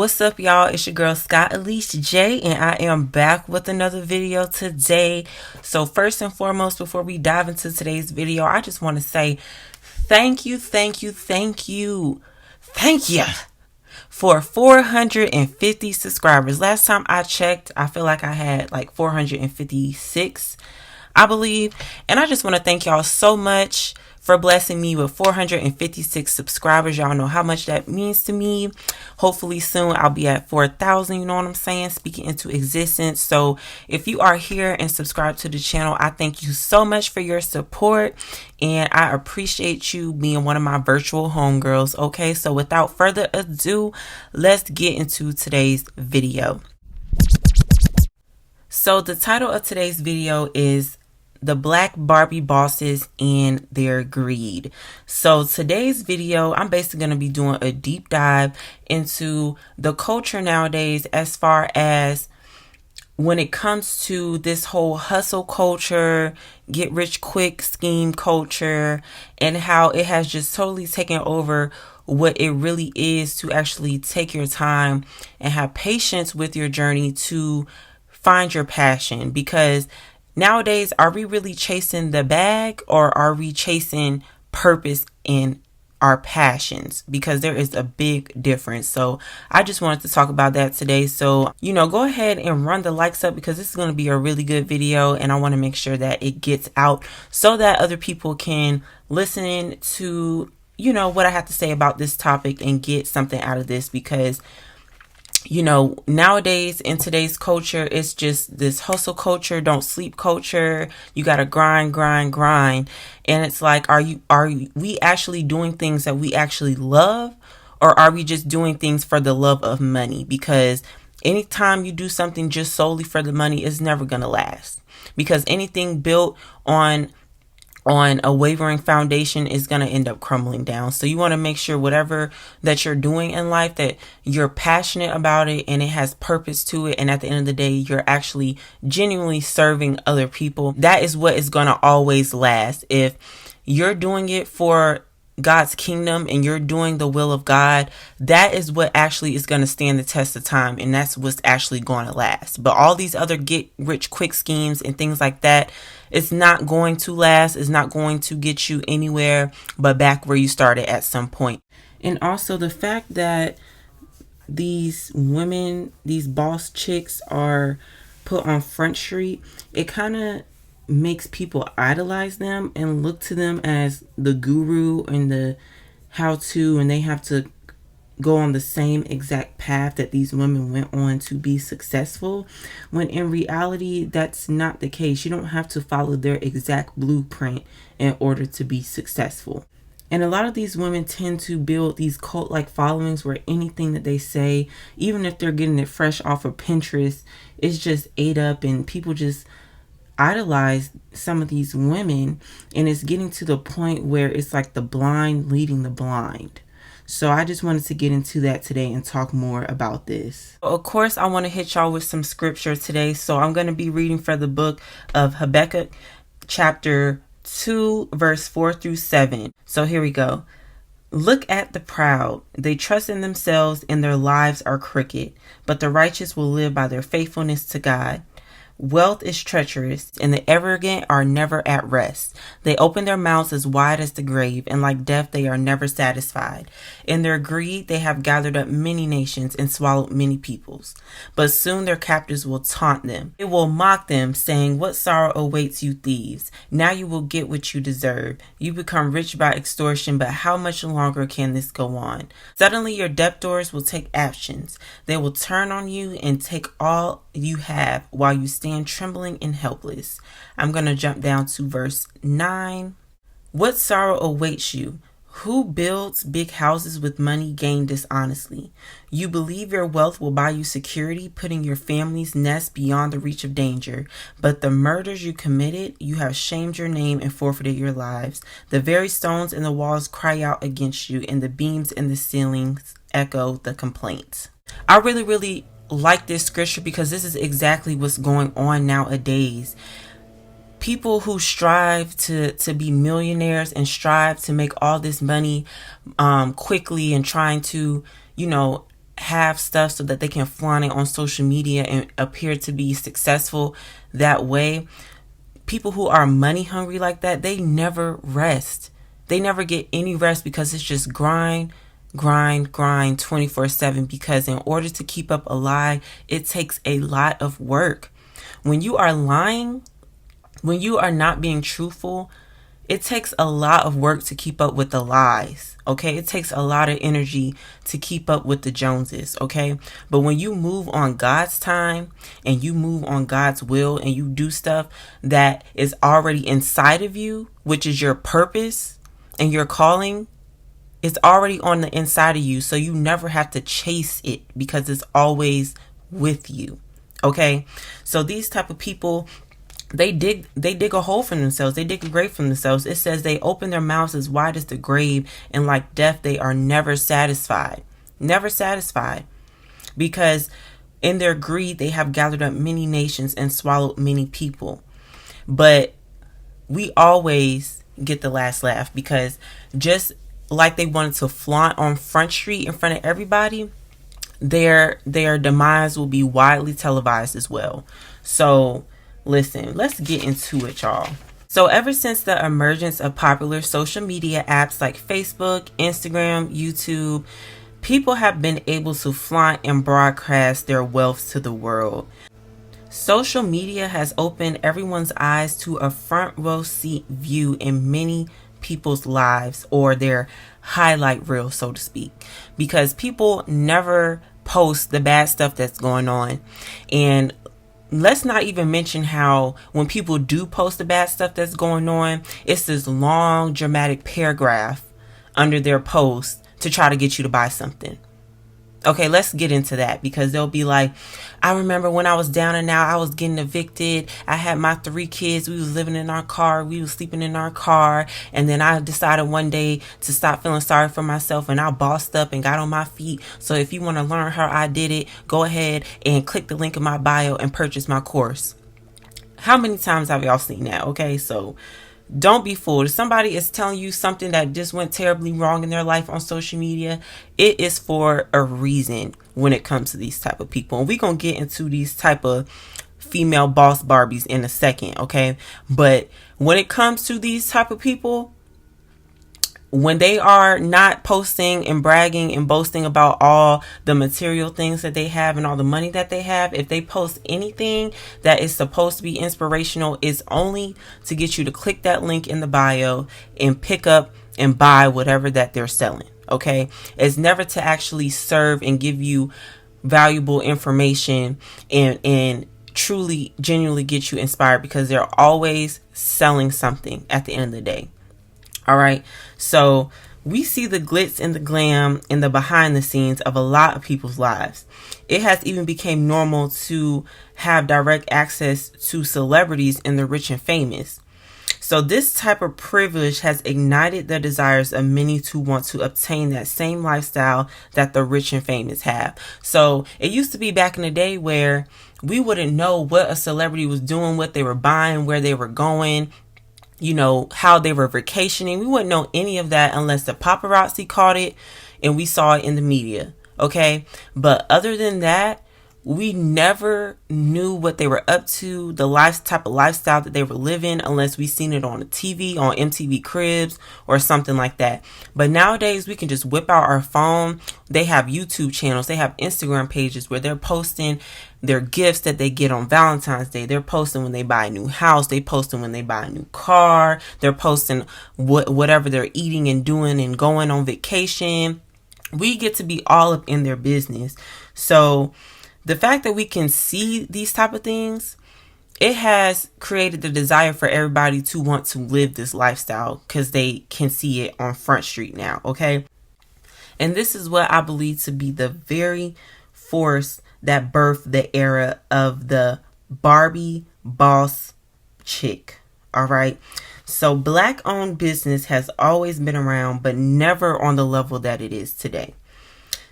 What's up, y'all? It's your girl Scott Elise J, and I am back with another video today. So first and foremost, before we dive into today's video, I just want to say thank you for 450 subscribers. Last time I checked, I feel like I had like 456, I believe. And I just want to thank y'all so much for blessing me with 456 subscribers. Y'all know how much that means to me. Hopefully soon I'll be at 4,000, you know what I'm saying, speaking into existence. So if you are here and subscribe to the channel, I thank you so much for your support, and I appreciate you being one of my virtual homegirls. Okay, so without further ado, let's get into today's video. So the title of today's video is The Black Barbie Bosses and Their Greed. So today's video, I'm basically going to be doing a deep dive into the culture nowadays as far as when it comes to this whole hustle culture, get rich quick scheme culture, and how it has just totally taken over what it really is to actually take your time and have patience with your journey to find your passion. Because nowadays, are we really chasing the bag, or are we chasing purpose in our passions? Because there is a big difference. So I just wanted to talk about that today. So, go ahead and run the likes up, because this is going to be a really good video, and I want to make sure that it gets out so that other people can listen to, what I have to say about this topic and get something out of this. Because nowadays in today's culture, it's just this hustle culture, don't sleep culture. You got to grind. And it's like, are we actually doing things that we actually love, or are we just doing things for the love of money? Because anytime you do something just solely for the money, it's never going to last. Because anything built on a wavering foundation is going to end up crumbling down. So you want to make sure whatever that you're doing in life, that you're passionate about it and it has purpose to it. And at the end of the day, you're actually genuinely serving other people. That is what is going to always last. If you're doing it for God's kingdom and you're doing the will of God, that is what actually is going to stand the test of time, and that's what's actually going to last. But all these other get rich quick schemes and things like that, it's not going to last. It's not going to get you anywhere but back where you started at some point. And also the fact that these women, these boss chicks, are put on Front Street, it kind of makes people idolize them and look to them as the guru and the how-to, and they have to go on the same exact path that these women went on to be successful, when in reality that's not the case. You don't have to follow their exact blueprint in order to be successful. And a lot of these women tend to build these cult-like followings where anything that they say, even if they're getting it fresh off of Pinterest, is just ate up, and people just idolize some of these women, and it's getting to the point where it's like the blind leading the blind. So I just wanted to get into that today and talk more about this. Of course, I want to hit y'all with some scripture today. So I'm going to be reading for the book of Habakkuk, chapter 2, verse 4 through 7. So here we go. Look at the proud. They trust in themselves, and their lives are crooked, but the righteous will live by their faithfulness to God. Wealth is treacherous, and the arrogant are never at rest. They open their mouths as wide as the grave, and like death they are never satisfied. In their greed they have gathered up many nations and swallowed many peoples. But soon their captors will taunt them. They will mock them, saying, "What sorrow awaits you thieves? Now you will get what you deserve. You become rich by extortion, but how much longer can this go on?" Suddenly your debtors will take actions. They will turn on you and take all you have while you stand trembling and helpless. I'm going to jump down to verse 9. What sorrow awaits you? Who builds big houses with money gained dishonestly? You believe your wealth will buy you security, putting your family's nest beyond the reach of danger. But the murders you committed, you have shamed your name and forfeited your lives. The very stones in the walls cry out against you, and the beams in the ceilings echo the complaints. I really like this scripture, because this is exactly what's going on nowadays. People who strive to be millionaires and strive to make all this money quickly, and trying to have stuff so that they can flaunt it on social media and appear to be successful that way. People who are money hungry like that, they never rest. They never get any rest because it's just grind 24/7, because in order to keep up a lie, it takes a lot of work. When you are lying, when you are not being truthful, it takes a lot of work to keep up with the lies, okay? It takes a lot of energy to keep up with the Joneses, okay? But when you move on God's time and you move on God's will and you do stuff that is already inside of you, which is your purpose and your calling, it's already on the inside of you. So you never have to chase it because it's always with you, okay? So these type of people, they dig a hole for themselves. They dig a grave for themselves. It says they open their mouths as wide as the grave, and like death, they are never satisfied. Never satisfied. Because in their greed, they have gathered up many nations and swallowed many people. But we always get the last laugh, because just like they wanted to flaunt on Front Street in front of everybody, their demise will be widely televised as well. So listen, let's get into it, y'all. So ever since the emergence of popular social media apps like Facebook, Instagram, YouTube, people have been able to flaunt and broadcast their wealth to the world. Social media has opened everyone's eyes to a front row seat view in many people's lives, or their highlight reel, so to speak, because people never post the bad stuff that's going on. And let's not even mention how when people do post the bad stuff that's going on, it's this long dramatic paragraph under their post to try to get you to buy something. Okay, let's get into that, because they'll be like, I remember when I was down and out, I was getting evicted. I had my 3 kids. We was living in our car. We was sleeping in our car. And then I decided one day to stop feeling sorry for myself, and I bossed up and got on my feet. So if you want to learn how I did it, go ahead and click the link in my bio and purchase my course. How many times have y'all seen that? Okay, so don't be fooled. If somebody is telling you something that just went terribly wrong in their life on social media, it is for a reason when it comes to these type of people. And we're going to get into these type of female boss Barbies in a second, okay? But when it comes to these type of people, when they are not posting and bragging and boasting about all the material things that they have and all the money that they have, if they post anything that is supposed to be inspirational, it's only to get you to click that link in the bio and pick up and buy whatever that they're selling. Okay. It's never to actually serve and give you valuable information and truly, genuinely get you inspired, because they're always selling something at the end of the day. All right. So we see the glitz and the glam and the behind the scenes of a lot of people's lives. It has even become normal to have direct access to celebrities and the rich and famous. So this type of privilege has ignited the desires of many to want to obtain that same lifestyle that the rich and famous have. So it used to be back in the day where we wouldn't know what a celebrity was doing, what they were buying, where they were going, you know, how they were vacationing. We wouldn't know any of that unless the paparazzi caught it and we saw it in the media. Okay. But other than that, we never knew what they were up to, the type of lifestyle that they were living, unless we seen it on the TV, on MTV Cribs or something like that. But nowadays we can just whip out our phone. They have YouTube channels. They have Instagram pages where they're posting their gifts that they get on Valentine's Day. They're posting when they buy a new house. They posting when they buy a new car. They're posting whatever they're eating and doing and going on vacation. We get to be all up in their business. So the fact that we can see these type of things, it has created the desire for everybody to want to live this lifestyle because they can see it on Front Street now, okay? And this is what I believe to be the very force that birthed the era of the Barbie boss chick, all right? So Black-owned business has always been around, but never on the level that it is today.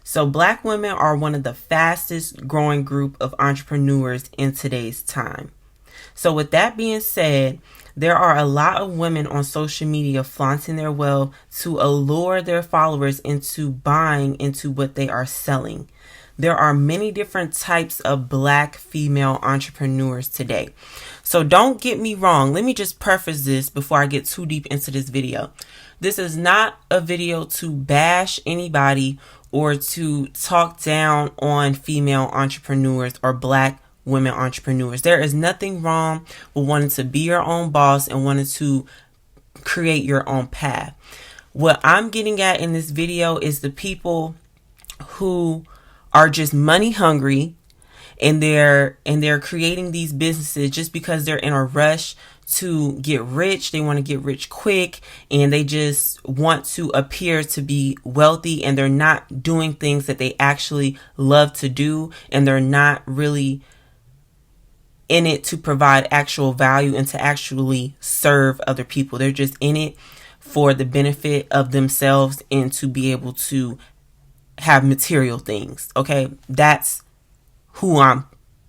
So Black women are one of the fastest growing group of entrepreneurs in today's time. So with that being said, there are a lot of women on social media flaunting their wealth to allure their followers into buying into what they are selling. there are many different types of Black female entrepreneurs today. So don't get me wrong. Let me just preface this before I get too deep into this video. This is not a video to bash anybody or to talk down on female entrepreneurs or Black women entrepreneurs. There is nothing wrong with wanting to be your own boss and wanting to create your own path. What I'm getting at in this video is the people who are just money hungry, and they're creating these businesses just because they're in a rush to get rich. They want to get rich quick, and they just want to appear to be wealthy, and they're not doing things that they actually love to do, and they're not really in it to provide actual value and to actually serve other people. They're just in it for the benefit of themselves and to be able to have material things. Okay, that's who I'm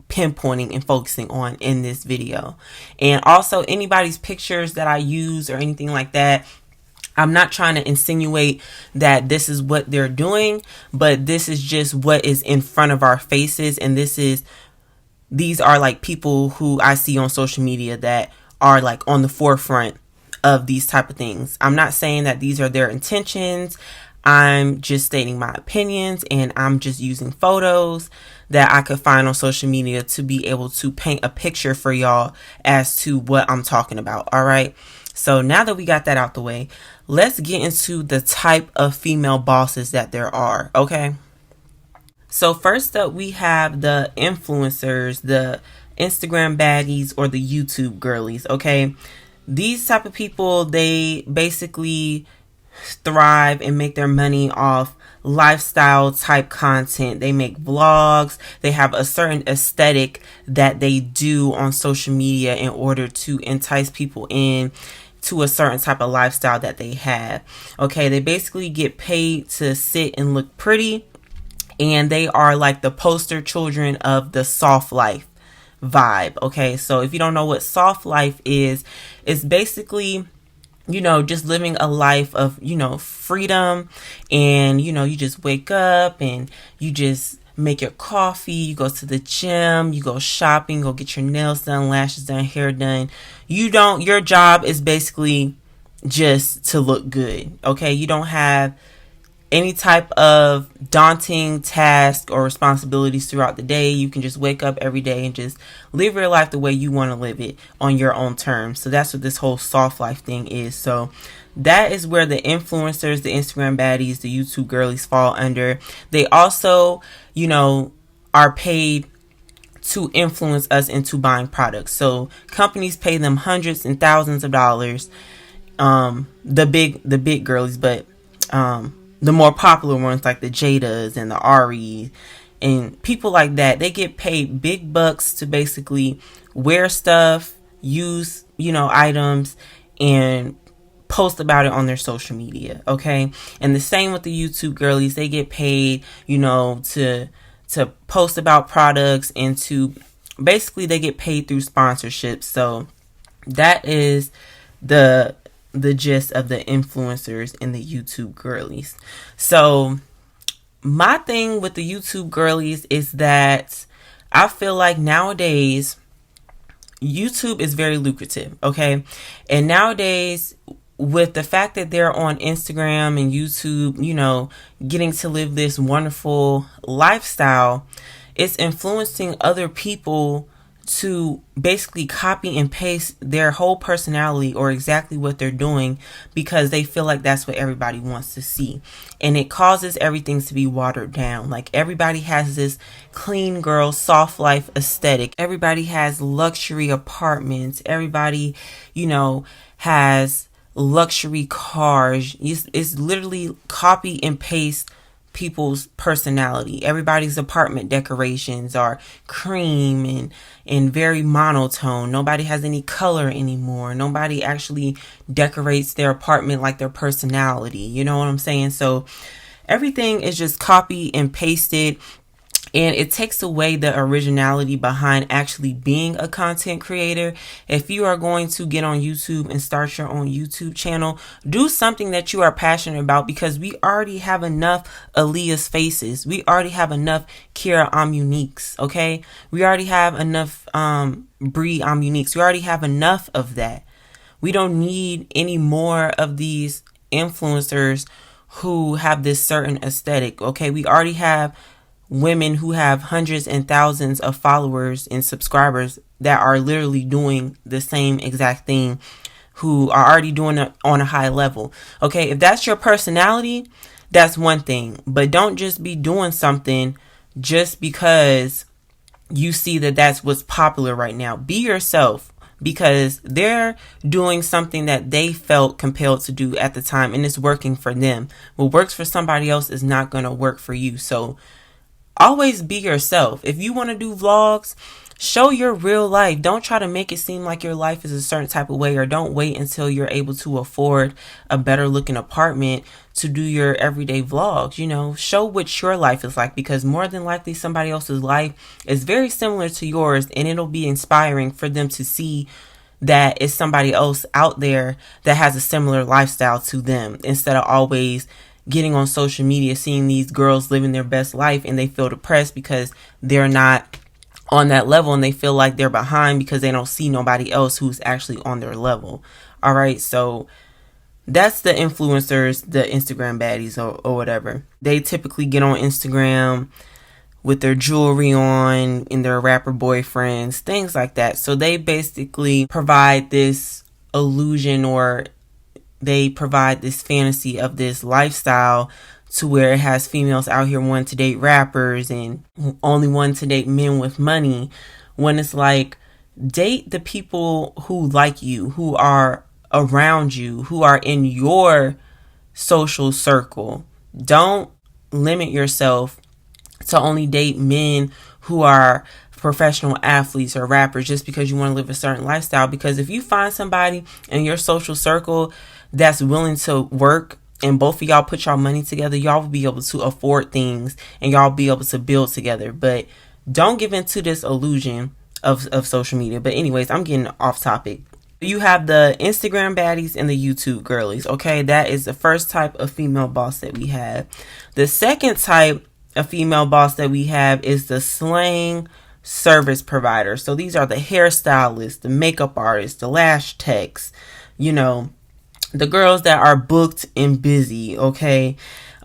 pinpointing and focusing on in this video. And also, anybody's pictures that I use or anything like that, I'm not trying to insinuate that this is what they're doing, but this is just what is in front of our faces. And these are like people who I see on social media that are like on the forefront of these type of things. I'm not saying that these are their intentions. I'm just stating my opinions, and I'm just using photos that I could find on social media to be able to paint a picture for y'all as to what I'm talking about. All right. So now that we got that out the way, let's get into the type of female bosses that there are. Okay. So first up, we have the influencers, the Instagram baddies, or the YouTube girlies. Okay. These type of people, they basically thrive and make their money off lifestyle type content. They make vlogs. They have a certain aesthetic that they do on social media in order to entice people in to a certain type of lifestyle that they have. Okay, they basically get paid to sit and look pretty, and they are like the poster children of the soft life vibe. Okay, so if you don't know what soft life is, it's basically, you know, just living a life of, you know, freedom, and, you know, you just wake up and you just make your coffee, you go to the gym, you go shopping, go get your nails done, lashes done, hair done. Your job is basically just to look good. Okay, you don't have any type of daunting task or responsibilities throughout the day. You can just wake up every day and just live your life the way you want to live it on your own terms. So that's what this whole soft life thing is. So that is where the influencers, the Instagram baddies, the YouTube girlies fall under. They also, you know, are paid to influence us into buying products. So companies pay them hundreds and thousands of dollars. The big girlies, but the more popular ones like the Jadas and the Ari and people like that, they get paid big bucks to basically wear stuff, use, you know, items, and post about it on their social media. Okay. And the same with the YouTube girlies. They get paid, you know, to post about products, and to basically they get paid through sponsorships. So that is the gist of the influencers and the YouTube girlies. So my thing with the YouTube girlies is that I feel like nowadays YouTube is very lucrative. Okay. And nowadays, with the fact that they're on Instagram and YouTube, you know, getting to live this wonderful lifestyle, it's influencing other people to basically copy and paste their whole personality or exactly what they're doing, because they feel like that's what everybody wants to see. And it causes everything to be watered down. Like, everybody has this clean girl, soft life aesthetic. Everybody has luxury apartments. Everybody, you know, has luxury cars. It's literally copy and paste people's personality. Everybody's apartment decorations are cream and very monotone. Nobody has any color anymore. Nobody actually decorates their apartment like their personality. You know what I'm saying? So everything is just copy and pasted. And it takes away the originality behind actually being a content creator. If you are going to get on YouTube and start your own YouTube channel, do something that you are passionate about, because we already have enough Aaliyah's faces. We already have enough Kira Uniques, okay? We already have enough Bree Uniques. We already have enough of that. We don't need any more of these influencers who have this certain aesthetic, okay? We already have women who have hundreds and thousands of followers and subscribers that are literally doing the same exact thing, who are already doing it on a high level. Okay, if that's your personality, that's one thing. But don't just be doing something just because you see that that's what's popular right now. Be yourself, because they're doing something that they felt compelled to do at the time, and it's working for them. What works for somebody else is not going to work for you. So always be yourself. If you want to do vlogs, show your real life. Don't try to make it seem like your life is a certain type of way, or don't wait until you're able to afford a better looking apartment to do your everyday vlogs. You know, show what your life is like, because more than likely somebody else's life is very similar to yours, and it'll be inspiring for them to see that it's somebody else out there that has a similar lifestyle to them, instead of always getting on social media, seeing these girls living their best life, and they feel depressed because they're not on that level, and they feel like they're behind because they don't see nobody else who's actually on their level. All right, so that's the influencers, the Instagram baddies, or whatever. They typically get on Instagram with their jewelry on and their rapper boyfriends, things like that. So they basically provide this illusion, or they provide this fantasy of this lifestyle, to where it has females out here wanting to date rappers and only wanting to date men with money, when it's like, date the people who like you, who are around you, who are in your social circle. Don't limit yourself to only date men who are professional athletes or rappers just because you want to live a certain lifestyle. Because if you find somebody in your social circle that's willing to work, and both of y'all put y'all money together, y'all will be able to afford things, and y'all be able to build together. But don't give into this illusion of social media. But anyways, I'm getting off topic. You have the Instagram baddies and the YouTube girlies. Okay, that is the first type of female boss that we have. The second type of female boss that we have is the slang service provider. So these are the hairstylists, the makeup artists, the lash techs, you know, the girls that are booked and busy, okay?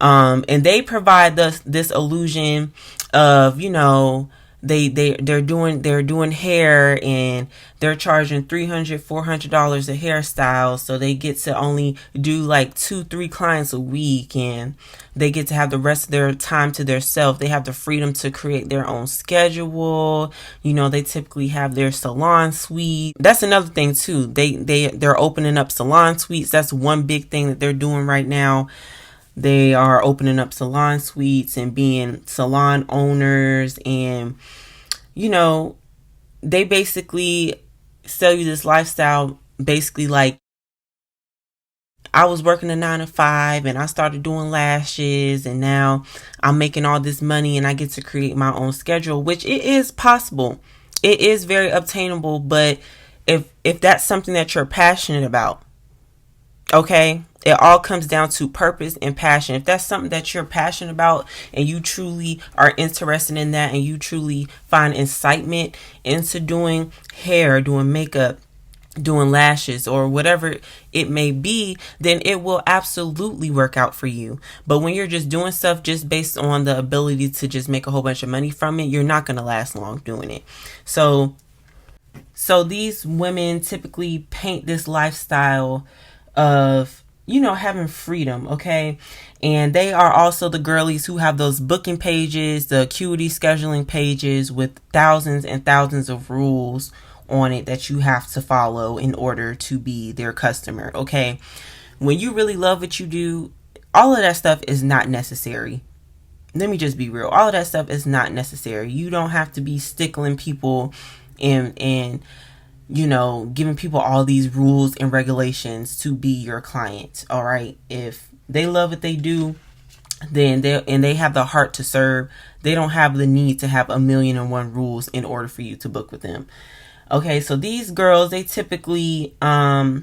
And they provide this illusion of, you know, they're doing hair, and they're charging $300-$400 a hairstyle, so they get to only do like 2-3 clients a week, and they get to have the rest of their time to themselves. They have the freedom to create their own schedule. You know, they typically have their salon suite. That's another thing too. They're opening up salon suites. That's one big thing that they're doing right now. They are opening up salon suites and being salon owners, and you know, they basically sell you this lifestyle, basically like, I was working a 9 to 5 and I started doing lashes, and now I'm making all this money and I get to create my own schedule, which it is possible. It is very obtainable, but if that's something that you're passionate about, okay, it all comes down to purpose and passion. If that's something that you're passionate about, and you truly are interested in that, and you truly find incitement into doing hair, doing makeup, doing lashes, or whatever it may be, then it will absolutely work out for you. But when you're just doing stuff just based on the ability to just make a whole bunch of money from it, you're not going to last long doing it. So these women typically paint this lifestyle of, you know, having freedom, okay? And they are also the girlies who have those booking pages, the acuity scheduling pages with thousands and thousands of rules on it that you have to follow in order to be their customer, okay? When you really love what you do, all of that stuff is not necessary. Let me just be real. All of that stuff is not necessary. You don't have to be stickling people and you know, giving people all these rules and regulations to be your client. All right. If they love what they do, then they have the heart to serve. They don't have the need to have 1,000,001 rules in order for you to book with them. Okay, so these girls, they typically they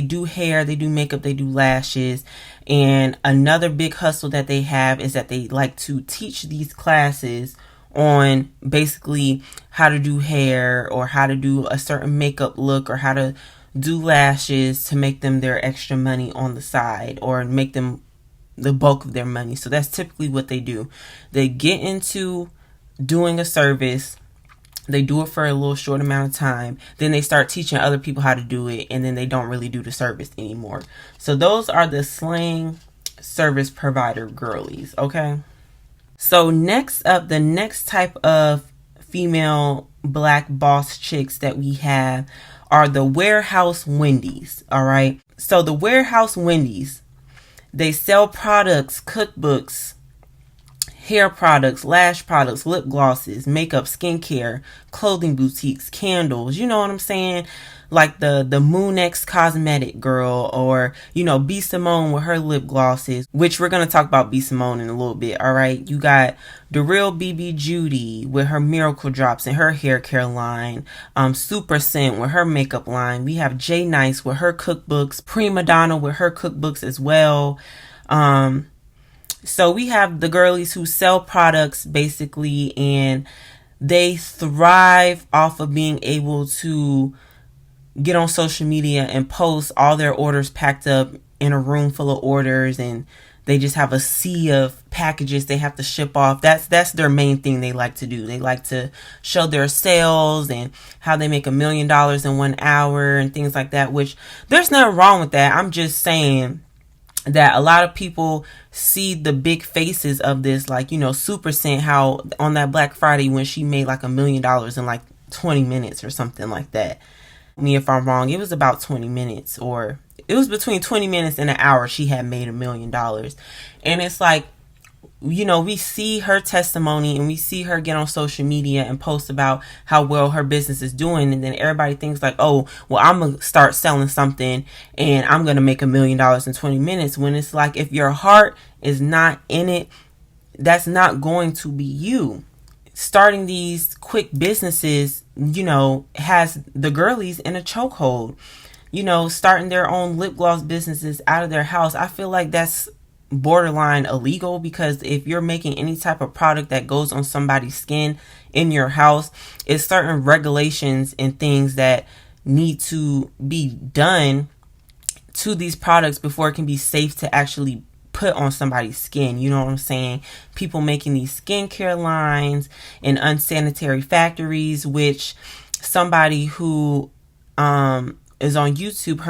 do hair, they do makeup, they do lashes. And another big hustle that they have is that they like to teach these classes on basically how to do hair or how to do a certain makeup look or how to do lashes to make them their extra money on the side or make them the bulk of their money. So that's typically what they do. They get into doing a service. They do it for a little short amount of time. Then they start teaching other people how to do it. And then they don't really do the service anymore. So those are the slang service provider girlies. Okay. So next up, the next type of female black boss chicks that we have are the warehouse Wendy's. All right. So the warehouse Wendy's, they sell products, cookbooks, hair products, lash products, lip glosses, makeup, skincare, clothing boutiques, candles. You know what I'm saying? Like the Moon X cosmetic girl, or, B. Simone with her lip glosses, which we're going to talk about B. Simone in a little bit. All right. You got the real BB Judy with her miracle drops and her hair care line. Super Scent with her makeup line. We have J Nice with her cookbooks, Prima Donna with her cookbooks as well. So we have the girlies who sell products basically, and they thrive off of being able to get on social media and post all their orders packed up in a room full of orders, and they just have a sea of packages they have to ship off. That's their main thing they like to do. They like to show their sales and how they make $1 million in 1 hour and things like that, which there's nothing wrong with that. I'm just saying that a lot of people see the big faces of this, like, Super Scent, how on that Black Friday when she made like $1 million in like 20 minutes or something like that. Me if I'm wrong, it was about 20 minutes, or it was between 20 minutes and an hour she had made $1 million. And it's like, we see her testimony and we see her get on social media and post about how well her business is doing. And then everybody thinks like, oh, well, I'm going to start selling something and I'm going to make $1 million in 20 minutes. When it's like, if your heart is not in it, that's not going to be you. Starting these quick businesses, has the girlies in a chokehold. Starting their own lip gloss businesses out of their house. I feel like that's borderline illegal, because if you're making any type of product that goes on somebody's skin in your house, it's certain regulations and things that need to be done to these products before it can be safe to actually put on somebody's skin. You know what I'm saying? People making these skincare lines in unsanitary factories, which somebody who is on YouTube,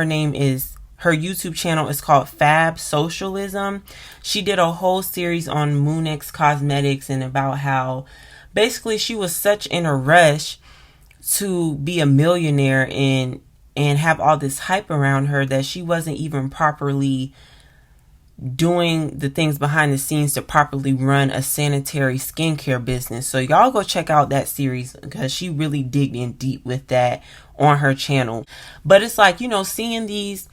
her YouTube channel is called Fab Socialism. She did a whole series on Moon X Cosmetics and about how basically she was such in a rush to be a millionaire and have all this hype around her that she wasn't even properly doing the things behind the scenes to properly run a sanitary skincare business. So y'all go check out that series, because she really digged in deep with that on her channel. But it's like, seeing these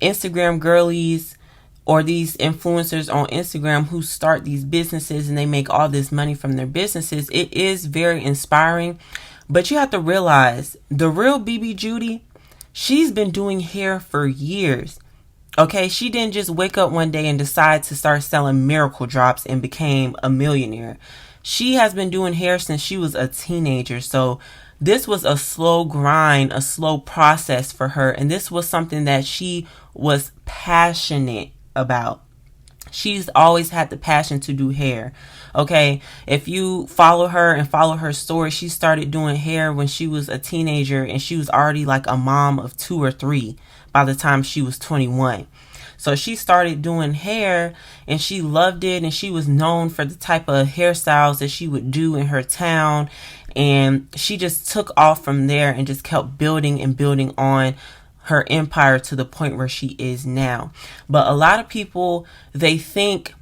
Instagram girlies or these influencers on Instagram who start these businesses and they make all this money from their businesses, it is very inspiring. But you have to realize the real BB Judy, she's been doing hair for years. Okay, she didn't just wake up one day and decide to start selling miracle drops and became a millionaire. She has been doing hair since she was a teenager. So this was a slow grind, a slow process for her. And this was something that she was passionate about. She's always had the passion to do hair. Okay, if you follow her and follow her story, she started doing hair when she was a teenager, and she was already like a mom of 2 or 3 by the time she was 21. So she started doing hair and she loved it, and she was known for the type of hairstyles that she would do in her town. And she just took off from there and just kept building and building on her empire to the point where she is now. But a lot of people, they think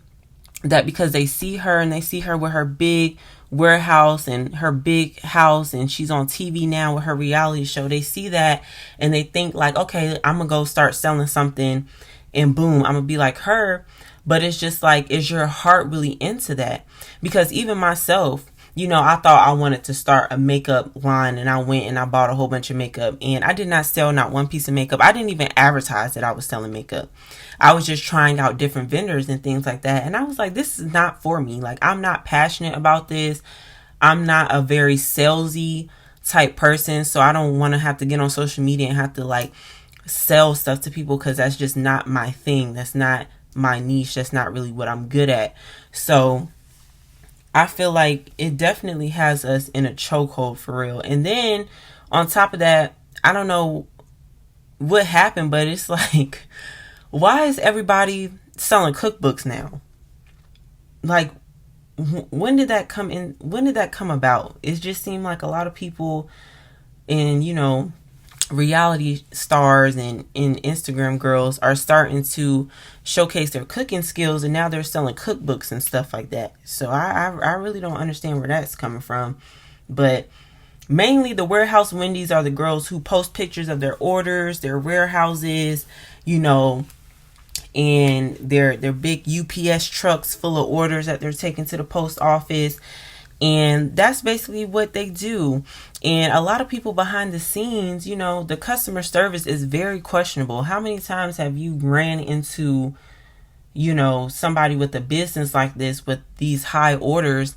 that because they see her and they see her with her big warehouse and her big house, and she's on TV now with her reality show, they see that and they think like, okay, I'm gonna go start selling something and boom, I'm gonna be like her. But it's just like, is your heart really into that? Because even myself, I thought I wanted to start a makeup line, and I went and I bought a whole bunch of makeup, and I did not sell not one piece of makeup. I didn't even advertise that I was selling makeup. I was just trying out different vendors and things like that. And I was like, this is not for me. Like, I'm not passionate about this. I'm not a very salesy type person. So I don't want to have to get on social media and have to like sell stuff to people, because that's just not my thing. That's not my niche. That's not really what I'm good at. So I feel like it definitely has us in a chokehold for real. And then on top of that, I don't know what happened, but it's like, why is everybody selling cookbooks now? Like, when did that come in? When did that come about? It just seemed like a lot of people in, reality stars and Instagram girls are starting to showcase their cooking skills, and now they're selling cookbooks and stuff like that. So I really don't understand where that's coming from. But mainly the warehouse Wendy's are the girls who post pictures of their orders, their warehouses, and their big UPS trucks full of orders that they're taking to the post office. And that's basically what they do. And a lot of people behind the scenes, the customer service is very questionable. How many times have you ran into, somebody with a business like this with these high orders,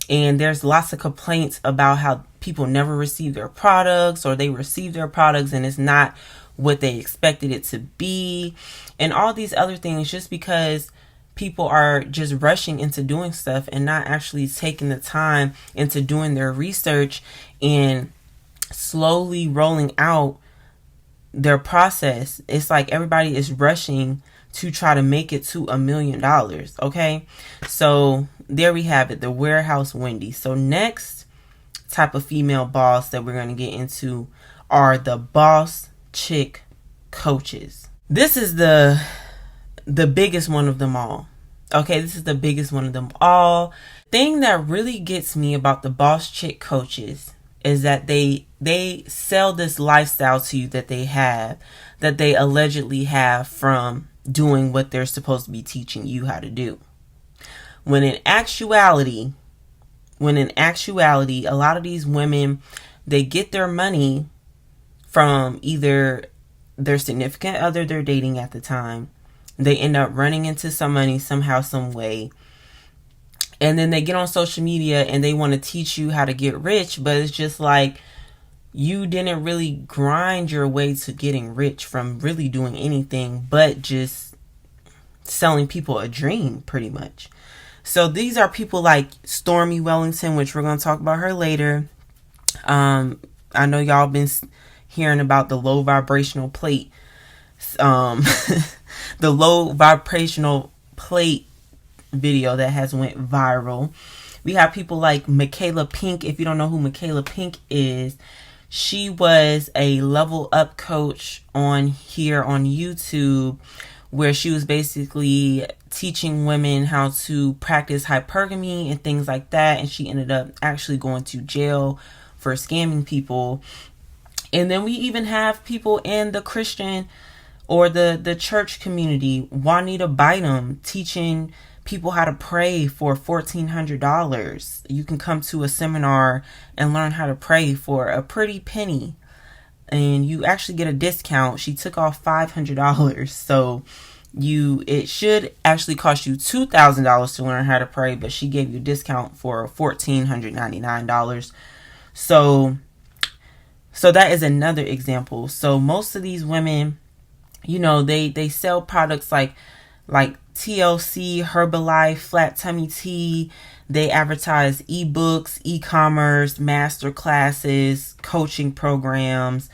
and there's lots of complaints about how people never receive their products, or they receive their products and it's not what they expected it to be, and all these other things, just because people are just rushing into doing stuff and not actually taking the time into doing their research and slowly rolling out their process. It's like everybody is rushing to try to make it to $1 million. Okay. So there we have it. The warehouse Wendy. So next type of female boss that we're going to get into are the boss chick coaches. This is the biggest one of them all. Okay, this is the biggest one of them all. Thing that really gets me about the boss chick coaches is that they sell this lifestyle to you that they allegedly have from doing what they're supposed to be teaching you how to do. When in actuality, a lot of these women, they get their money from either their significant other they're dating at the time. They end up running into some money somehow, some way. And then they get on social media and they want to teach you how to get rich. But it's just like, you didn't really grind your way to getting rich from really doing anything but just selling people a dream, pretty much. So these are people like Stormy Wellington, which we're going to talk about her later. I know y'all been hearing about the low vibrational plate. The low vibrational plate video that has went viral. We have people like Michaela Pink. If you don't know who Michaela Pink is, she was a level up coach on YouTube, where she was basically teaching women how to practice hypergamy and things like that. And she ended up actually going to jail for scamming people. And then we even have people in the Christian or the church community, Juanita Bynum, teaching people how to pray for $1,400. You can come to a seminar and learn how to pray for a pretty penny, and you actually get a discount. She took off $500, so it should actually cost you $2,000 to learn how to pray, but she gave you a discount for $1,499. So that is another example. So most of these women, they sell products like TLC, Herbalife, Flat Tummy Tea. They advertise ebooks, e-commerce, master classes, coaching programs,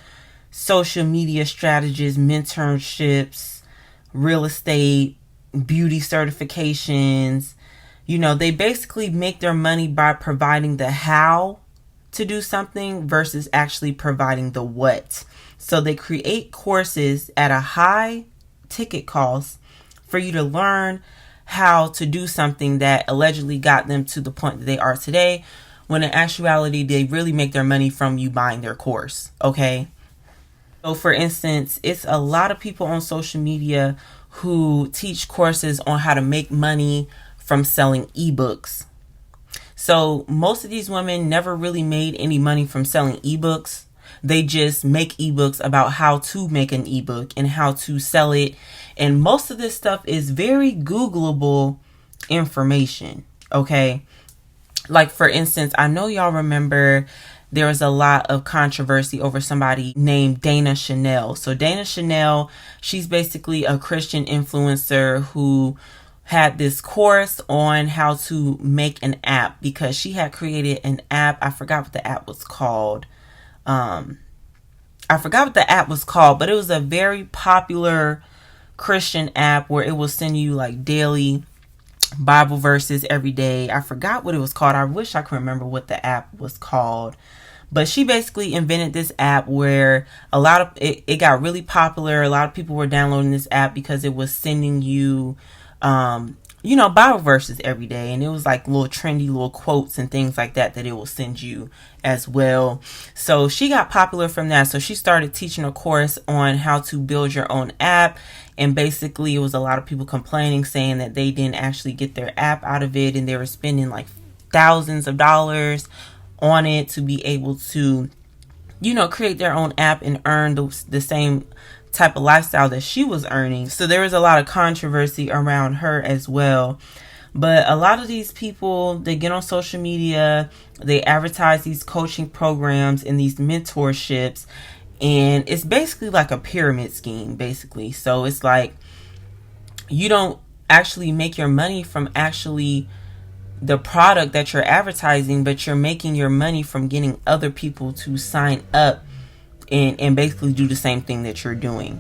social media strategies, mentorships, real estate, beauty certifications. They basically make their money by providing the how to do something versus actually providing the what. So they create courses at a high ticket cost for you to learn how to do something that allegedly got them to the point that they are today, when in actuality, they really make their money from you buying their course. Okay. So for instance, it's a lot of people on social media who teach courses on how to make money from selling ebooks. So most of these women never really made any money from selling ebooks. They just make ebooks about how to make an ebook and how to sell it. And most of this stuff is very Googleable information. Okay. Like, for instance, I know y'all remember there was a lot of controversy over somebody named Dana Chanel. So Dana Chanel, she's basically a Christian influencer who had this course on how to make an app because she had created an app. I forgot what the app was called. But it was a very popular Christian app where it will send you like daily Bible verses every day. I forgot what it was called. I wish I could remember what the app was called. But she basically invented this app where it got really popular. A lot of people were downloading this app because it was sending you, Bible verses every day. And it was like little trendy little quotes and things like that it will send you as well. So she got popular from that. So she started teaching a course on how to build your own app. And basically it was a lot of people complaining, saying that they didn't actually get their app out of it. And they were spending like thousands of dollars on it to be able to, create their own app and earn the same type of lifestyle that she was earning. So there was a lot of controversy around her as well. But a lot of these people, they get on social media, they advertise these coaching programs and these mentorships, and it's basically like a pyramid scheme, basically. So it's like you don't actually make your money from actually the product that you're advertising, but you're making your money from getting other people to sign up and basically do the same thing that you're doing.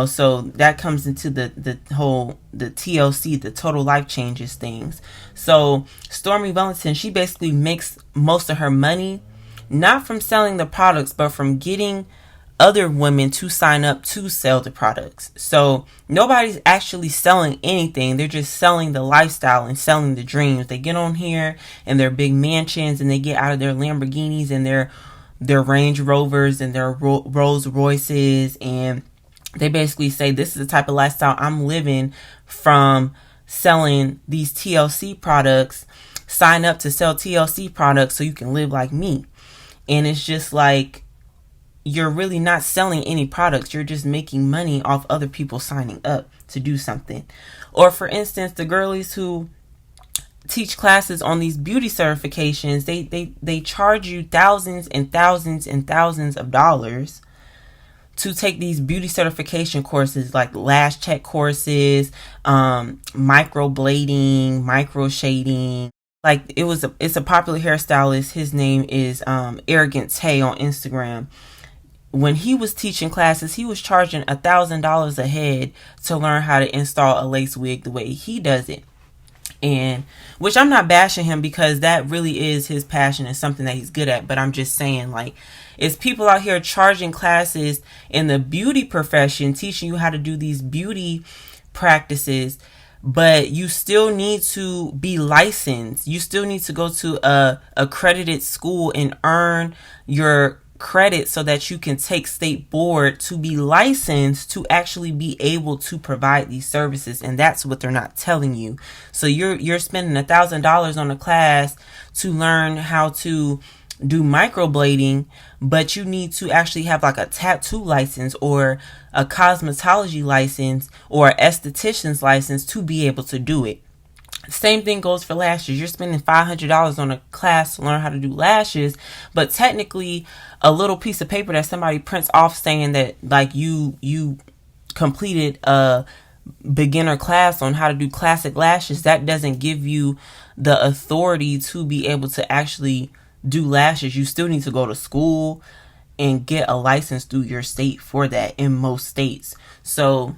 So that comes into the TLC, the total life changes things. So Stormy Wellington, she basically makes most of her money not from selling the products, but from getting other women to sign up to sell the products. So nobody's actually selling anything. They're just selling the lifestyle and selling the dreams. They get on here in their big mansions and they get out of their Lamborghinis and their Range Rovers and their Rolls Royces, and they basically say, this is the type of lifestyle I'm living from selling these TLC products. Sign up to sell TLC products so you can live like me. And it's just like, you're really not selling any products. You're just making money off other people signing up to do something. Or for instance, the girlies who teach classes on these beauty certifications, they charge you thousands and thousands and thousands of dollars to take these beauty certification courses, like lash check courses, microblading, micro shading. Like it's a popular hairstylist. His name is Arrogant Tay on Instagram. When he was teaching classes, he was charging $1,000 a head to learn how to install a lace wig the way he does it. And which I'm not bashing him, because that really is his passion and something that he's good at. But I'm just saying, like, it's people out here charging classes in the beauty profession, teaching you how to do these beauty practices, but you still need to be licensed. You still need to go to a accredited school and earn your credit so that you can take state board to be licensed to actually be able to provide these services. And that's what they're not telling you. So you're spending $1,000 on a class to learn how to do microblading, but you need to actually have like a tattoo license or a cosmetology license or esthetician's license to be able to do it. Same thing goes for lashes. You're spending $500 on a class to learn how to do lashes, but technically a little piece of paper that somebody prints off saying that like you completed a beginner class on how to do classic lashes, that doesn't give you the authority to be able to actually do lashes. You still need to go to school and get a license through your state for that in most states. So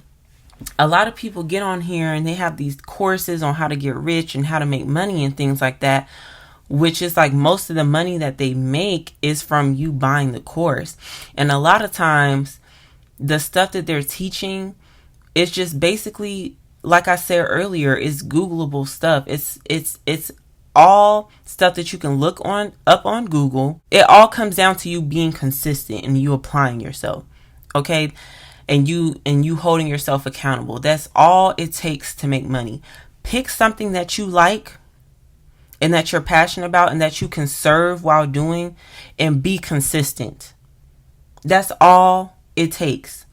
a lot of people get on here and they have these courses on how to get rich and how to make money and things like that, which is like most of the money that they make is from you buying the course. And a lot of times the stuff that they're teaching is just basically, like I said earlier, is Googleable stuff. It's all stuff that you can look up on Google. It all comes down to you being consistent and you applying yourself. Okay. and you holding yourself accountable. That's all it takes to make money. Pick something that you like and that you're passionate about and that you can serve while doing, and be consistent. That's all it takes.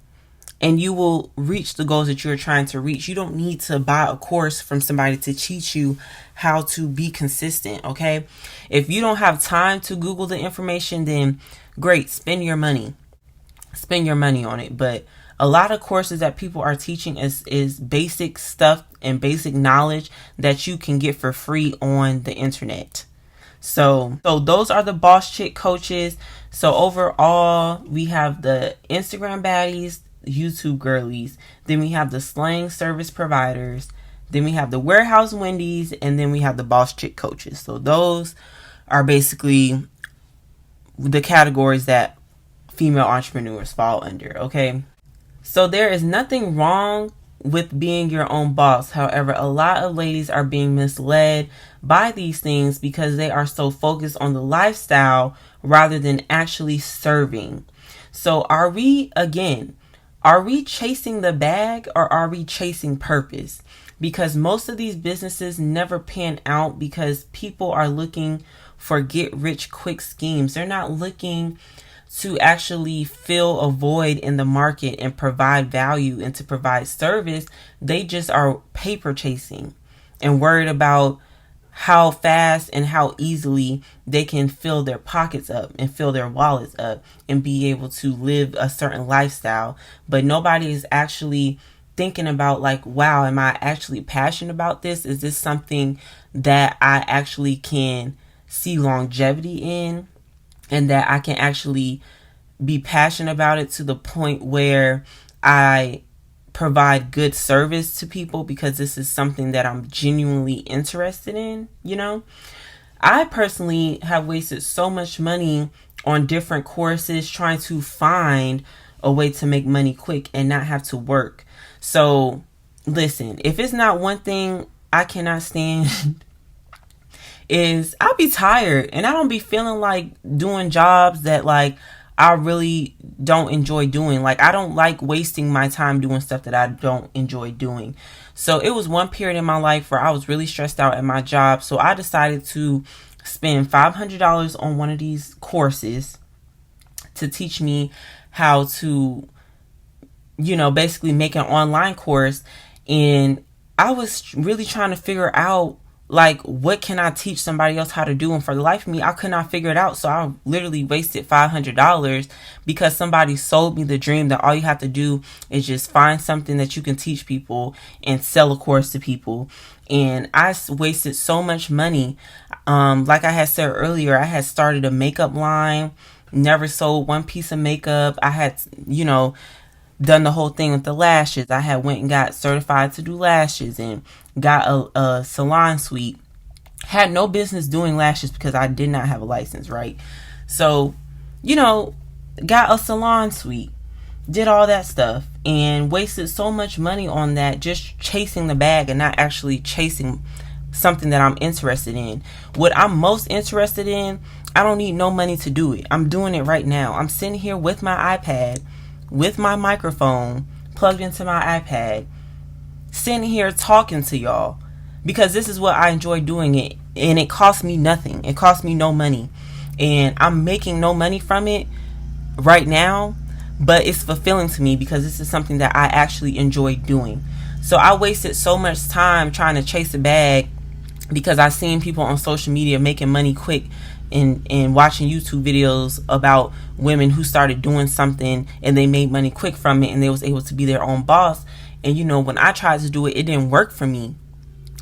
And you will reach the goals that you're trying to reach. You don't need to buy a course from somebody to teach you how to be consistent, okay? If you don't have time to Google the information, then great, spend your money. Spend your money on it. But a lot of courses that people are teaching is basic stuff and basic knowledge that you can get for free on the internet. So those are the boss chick coaches. So overall, we have the Instagram baddies, YouTube girlies, then we have the slang service providers, then we have the warehouse Wendy's, and then we have the boss chick coaches. So those are basically the categories that female entrepreneurs fall under, okay? So there is nothing wrong with being your own boss. However, a lot of ladies are being misled by these things because they are so focused on the lifestyle rather than actually serving. So are we chasing the bag, or are we chasing purpose? Because most of these businesses never pan out because people are looking for get rich quick schemes. They're not looking to actually fill a void in the market and provide value and to provide service. They just are paper chasing and worried about how fast and how easily they can fill their pockets up and fill their wallets up and be able to live a certain lifestyle. But nobody is actually thinking about, like, wow, am I actually passionate about this? Is this something that I actually can see longevity in, and that I can actually be passionate about it to the point where I provide good service to people because this is something that I'm genuinely interested in, you know? I personally have wasted so much money on different courses trying to find a way to make money quick and not have to work. So listen, if it's not one thing I cannot stand is I'll be tired and I don't be feeling like doing jobs that, like, I really don't enjoy doing. Like, I don't like wasting my time doing stuff that I don't enjoy doing. So it was one period in my life where I was really stressed out at my job. So I decided to spend $500 on one of these courses to teach me how to, you know, basically make an online course. And I was really trying to figure out, like, what can I teach somebody else how to do? And for the life of me, I could not figure it out. So I literally wasted $500 because somebody sold me the dream that all you have to do is just find something that you can teach people and sell a course to people. And I wasted so much money. Like I had said earlier, I had started a makeup line, never sold one piece of makeup. I had, you know, done the whole thing with the lashes. I had went and got certified to do lashes and got a salon suite. Had no business doing lashes because I did not have a license, right? So, you know, got a salon suite, did all that stuff, and wasted so much money on that, just chasing the bag and not actually chasing something that I'm interested in. What I'm most interested in, I don't need no money to do it. I'm doing it right now. I'm sitting here with my iPad, with my microphone plugged into my iPad, sitting here talking to y'all because this is what I enjoy doing it, and it costs me nothing. It costs me no money, and I'm making no money from it right now, but it's fulfilling to me because this is something that I actually enjoy doing. So I wasted so much time trying to chase a bag because I seen people on social media making money quick and watching YouTube videos about women who started doing something and they made money quick from it and they was able to be their own boss. And you know, when I tried to do it, it didn't work for me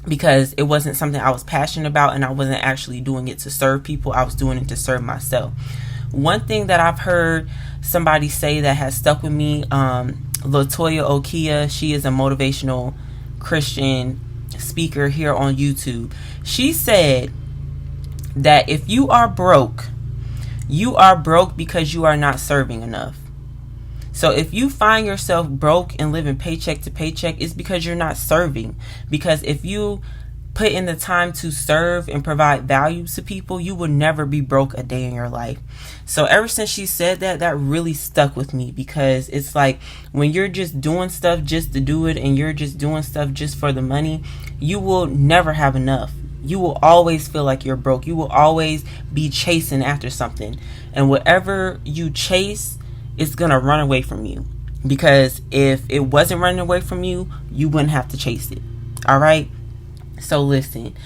because it wasn't something I was passionate about, and I wasn't actually doing it to serve people. I was doing it to serve myself. One thing that I've heard somebody say that has stuck with me, Latoya Okia, she is a motivational Christian speaker here on YouTube. She said that if you are broke because you are not serving enough. So if you find yourself broke and living paycheck to paycheck, it's because you're not serving. Because if you put in the time to serve and provide value to people, you will never be broke a day in your life. So ever since she said that, that really stuck with me, because it's like when you're just doing stuff just to do it and you're just doing stuff just for the money, you will never have enough. You will always feel like you're broke. You will always be chasing after something. And whatever you chase, it's going to run away from you. Because if it wasn't running away from you, you wouldn't have to chase it. All right? So listen.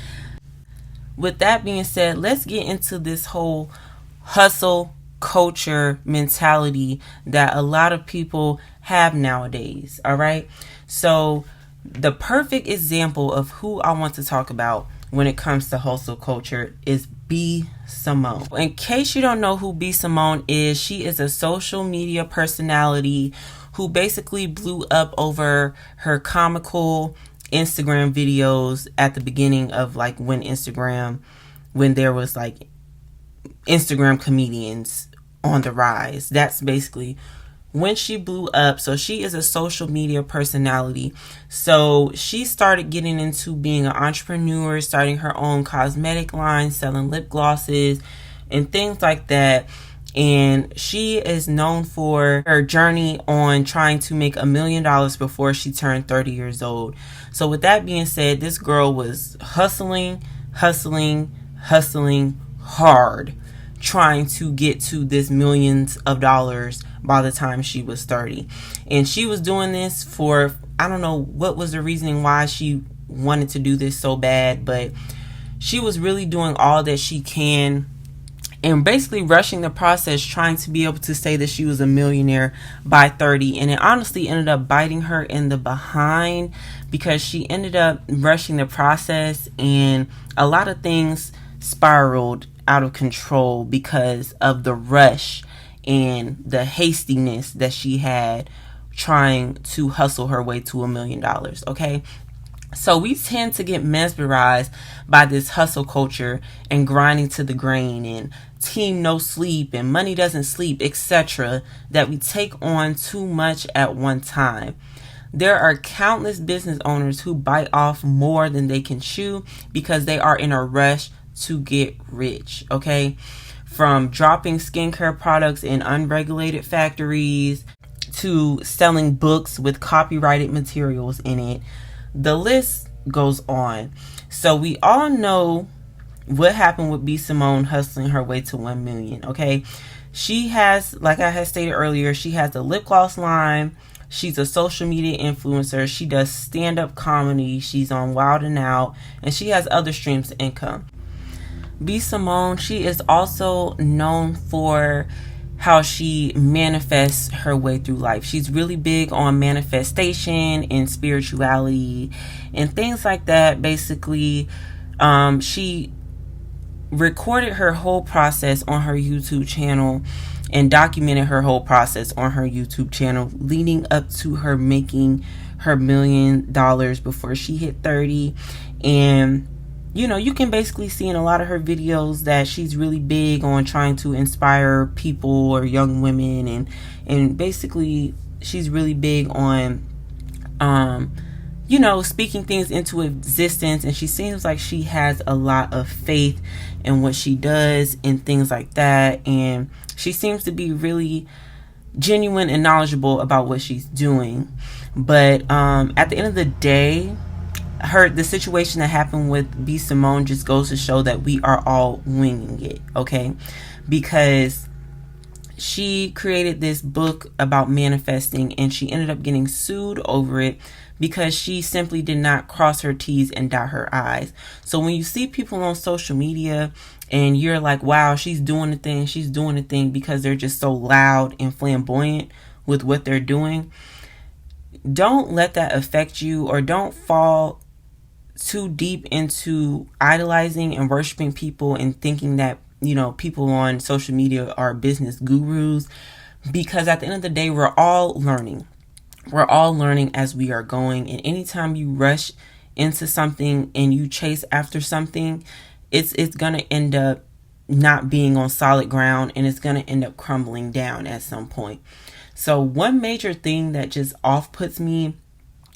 With that being said, let's get into this whole hustle culture mentality that a lot of people have nowadays. All right? So the perfect example of who I want to talk about when it comes to hustle culture is B. Simone. In case you don't know who B. Simone is, she is a social media personality who basically blew up over her comical Instagram videos at the beginning of like when there was like Instagram comedians on the rise. That's basically when she blew up. So she is a social media personality. So she started getting into being an entrepreneur, starting her own cosmetic line, selling lip glosses and things like that. And she is known for her journey on trying to make $1 million before she turned 30 years old. So with that being said, this girl was hustling hard, trying to get to this millions of dollars by the time she was 30. And she was doing this for, I don't know what was the reasoning why she wanted to do this so bad, but she was really doing all that she can and basically rushing the process, trying to be able to say that she was a millionaire by 30. And it honestly ended up biting her in the behind, because she ended up rushing the process and a lot of things spiraled out of control because of the rush and the hastiness that she had trying to hustle her way to $1 million. Okay. So we tend to get mesmerized by this hustle culture and grinding to the grain and team no sleep and money doesn't sleep, etc., that we take on too much at one time. There are countless business owners who bite off more than they can chew because they are in a rush to get rich, okay? From dropping skincare products in unregulated factories to selling books with copyrighted materials in it. The list goes on. So we all know what happened with B. Simone hustling her way to 1 million, okay? She has, like I had stated earlier, she has a lip gloss line. She's a social media influencer. She does stand-up comedy. She's on Wild 'N Out, and she has other streams of income. B. Simone, she is also known for how she manifests her way through life. She's really big on manifestation and spirituality and things like that. Basically, she recorded her whole process on her YouTube channel and documented her whole process on her YouTube channel leading up to her making her $1 million before she hit 30. And you know, you can basically see in a lot of her videos that she's really big on trying to inspire people or young women, and basically she's really big on speaking things into existence, and she seems like she has a lot of faith in what she does and things like that, and she seems to be really genuine and knowledgeable about what she's doing. But at the end of the day, the situation that happened with B. Simone just goes to show that we are all winging it, okay? Because she created this book about manifesting and she ended up getting sued over it because she simply did not cross her T's and dot her I's. So when you see people on social media and you're like, wow, she's doing the thing because they're just so loud and flamboyant with what they're doing, don't let that affect you, or don't fall too deep into idolizing and worshiping people and thinking that, you know, people on social media are business gurus, because at the end of the day, we're all learning as we are going. And anytime you rush into something and you chase after something, it's going to end up not being on solid ground, and it's going to end up crumbling down at some point. So one major thing that just off puts me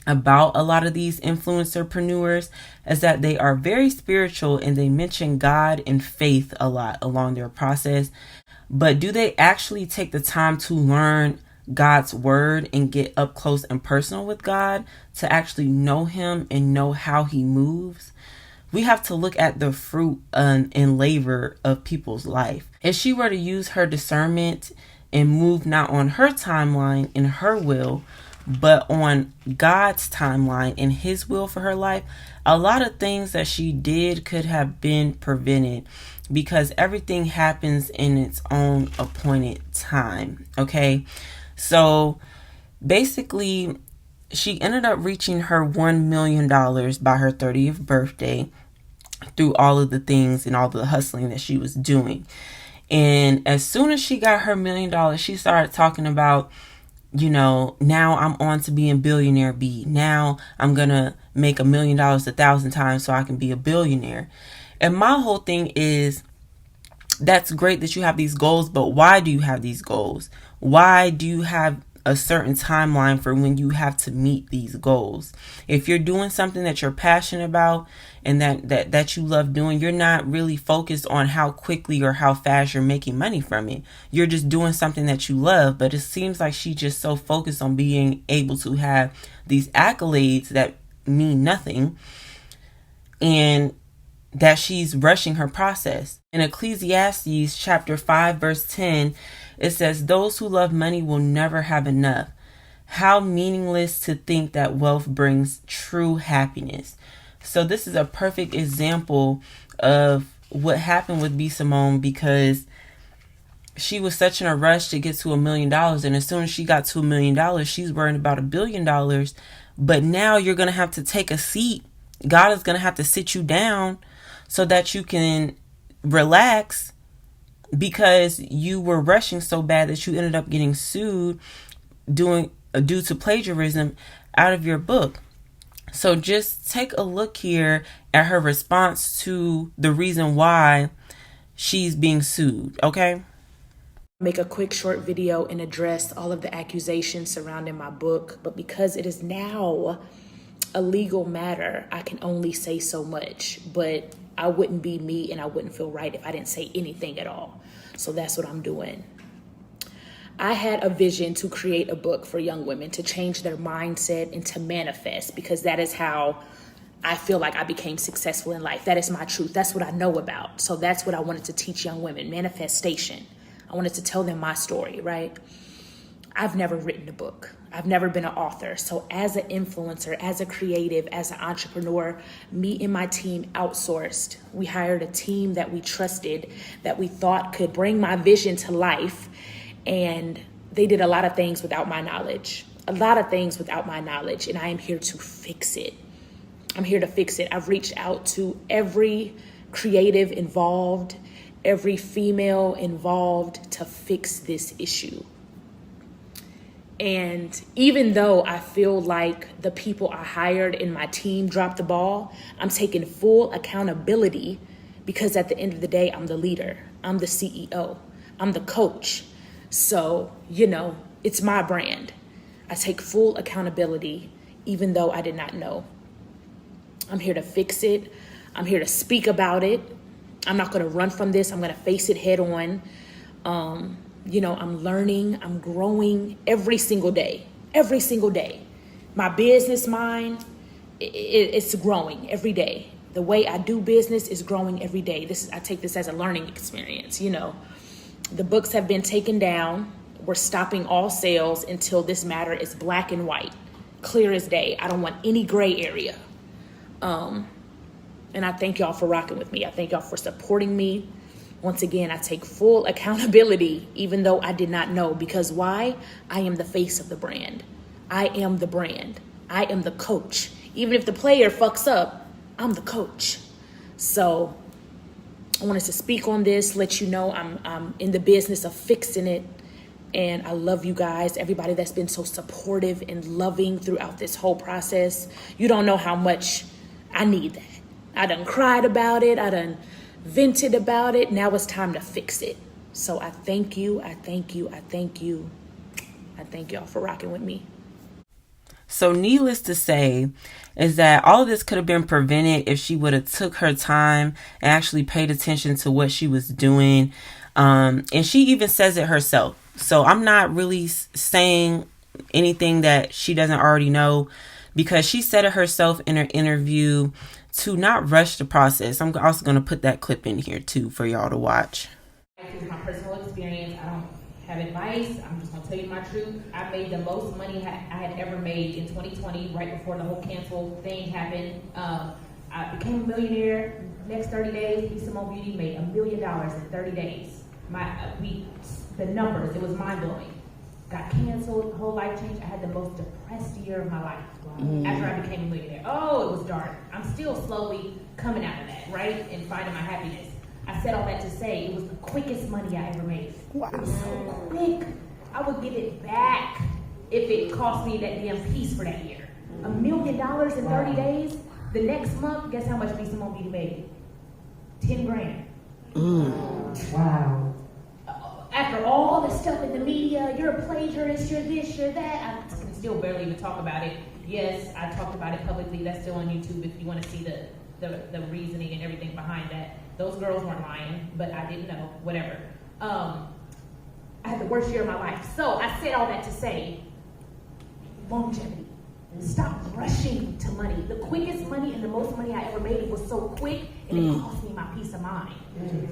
about a lot of these influencerpreneurs is that they are very spiritual and they mention God and faith a lot along their process. But do they actually take the time to learn God's word and get up close and personal with God to actually know him and know how he moves? We have to look at the fruit and labor of people's life. If she were to use her discernment and move not on her timeline and her will, but on God's timeline and his will for her life, a lot of things that she did could have been prevented, because everything happens in its own appointed time. Okay. So basically, she ended up reaching her $1 million by her 30th birthday through all of the things and all the hustling that she was doing. And as soon as she got her $1 million, she started talking about, now I'm on to being billionaire B. Now I'm going to make $1 million 1,000 times so I can be a billionaire. And my whole thing is, that's great that you have these goals, but why do you have these goals? Why do you have a certain timeline for when you have to meet these goals? If you're doing something that you're passionate about and that you love doing, you're not really focused on how quickly or how fast you're making money from it. You're just doing something that you love. But it seems like she's just so focused on being able to have these accolades that mean nothing, and that she's rushing her process. In Ecclesiastes chapter 5 verse 10, it says, "Those who love money will never have enough. How meaningless to think that wealth brings true happiness." So this is a perfect example of what happened with B. Simone, because she was such in a rush to get to $1 million. And as soon as she got to $1 million, she's worrying about $1 billion. But now you're going to have to take a seat. God is going to have to sit you down so that you can relax, because you were rushing so bad that you ended up getting sued due to plagiarism out of your book. So just take a look here at her response to the reason why she's being sued, okay? Make a quick short video and address all of the accusations surrounding my book, but because it is now a legal matter, I can only say so much. But I wouldn't be me and I wouldn't feel right if I didn't say anything at all. So that's what I'm doing. I had a vision to create a book for young women to change their mindset and to manifest, because that is how I feel like I became successful in life. That is my truth. That's what I know about. So that's what I wanted to teach young women, manifestation. I wanted to tell them my story, right? I've never written a book. I've never been an author. So as an influencer, as a creative, as an entrepreneur, me and my team outsourced. We hired a team that we trusted, that we thought could bring my vision to life. And they did a lot of things without my knowledge. And I am here to fix it. I've reached out to every creative involved, every female involved to fix this issue. And even though I feel like the people I hired in my team dropped the ball, I'm taking full accountability, because at the end of the day, I'm the leader. I'm the CEO. I'm the coach. So, it's my brand. I take full accountability, even though I did not know. I'm here to fix it. I'm here to speak about it. I'm not going to run from this. I'm going to face it head on. I'm learning, I'm growing every single day. My business mind, it's growing every day. The way I do business is growing every day. I take this as a learning experience. The books have been taken down. We're stopping all sales until this matter is black and white, clear as day. I don't want any gray area. And I thank y'all for rocking with me. I thank y'all for supporting me. Once again, I take full accountability, even though I did not know. Because why? I am the face of the brand. I am the brand. I am the coach. Even if the player fucks up, I'm the coach. So I wanted to speak on this, let you know I'm in the business of fixing it. And I love you guys, everybody that's been so supportive and loving throughout this whole process. You don't know how much I need that. I done cried about it. I done vented about it. Now it's time to fix it. So I thank you. I thank y'all for rocking with me. So needless to say is that all of this could have been prevented if she would have took her time and actually paid attention to what she was doing. And she even says it herself. So I'm not really saying anything that she doesn't already know, because she said it herself in her interview to not rush the process. I'm also going to put that clip in here too for y'all to watch. This is my personal experience. I don't have advice. I'm just gonna tell you my truth. I made the most money I had ever made in 2020, right before the whole cancel thing happened. I became a millionaire. Next 30 days, Be Simone Beauty made $1 million in 30 days. The numbers, it was mind blowing. Got canceled, whole life changed. I had the most depressed year of my life after I became a millionaire. Oh, it was dark. I'm still slowly coming out of that, right, and finding my happiness. I said all that to say it was the quickest money I ever made. Wow. It was so quick. I would get it back if it cost me that damn piece for that year. $1 million in 30 days. The next month, guess how much Be Simone Beauty made? 10 grand. Wow. After all the stuff in the media, you're a plagiarist, you're this, you're that, I can still barely even talk about it. Yes, I talked about it publicly. That's still on YouTube if you want to see the reasoning and everything behind that. Those girls weren't lying, but I didn't know, whatever. I had the worst year of my life. So I said all that to say, longevity. Stop rushing to money. The quickest money and the most money I ever made, it was so quick, and it cost me my peace of mind.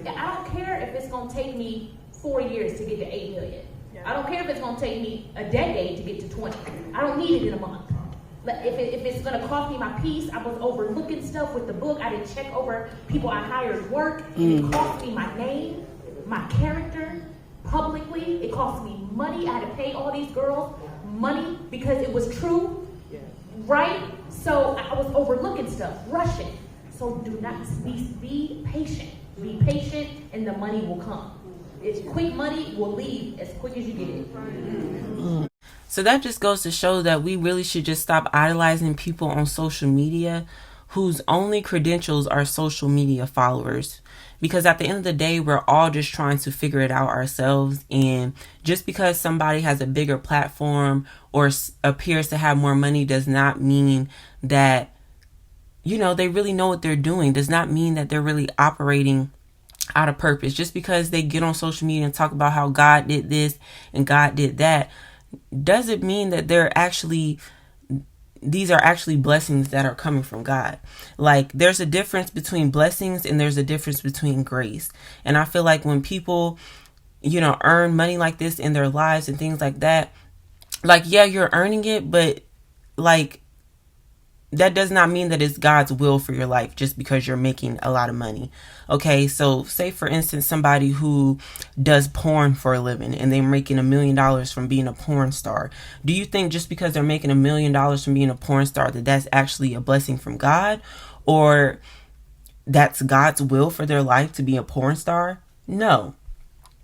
I don't care if it's gonna take me 4 years to get to 8 million. I don't care if it's gonna take me a decade to get to 20. I don't need it in a month. If it's gonna cost me my peace, I was overlooking stuff with the book. I didn't check over people I hired work, and it cost me my name, my character, publicly. It cost me money. I had to pay all these girls money because it was true, right? So I was overlooking stuff, rushing. So do not be patient. Be patient, and the money will come. It's quick money will leave as quick as you get it. So that just goes to show that we really should just stop idolizing people on social media whose only credentials are social media followers. Because at the end of the day, we're all just trying to figure it out ourselves. And just because somebody has a bigger platform or appears to have more money does not mean that, they really know what they're doing. Does not mean that they're really operating out of purpose. Just because they get on social media and talk about how God did this and God did that doesn't mean that these are actually blessings that are coming from God. Like, there's a difference between blessings and there's a difference between grace. And I feel like when people, earn money like this in their lives and things like that, like, yeah, you're earning it, but like, that does not mean that it's God's will for your life just because you're making a lot of money. Okay, so say for instance somebody who does porn for a living and they're making $1 million from being a porn star. Do you think just because they're making $1 million from being a porn star that that's actually a blessing from God, or that's God's will for their life to be a porn star? No.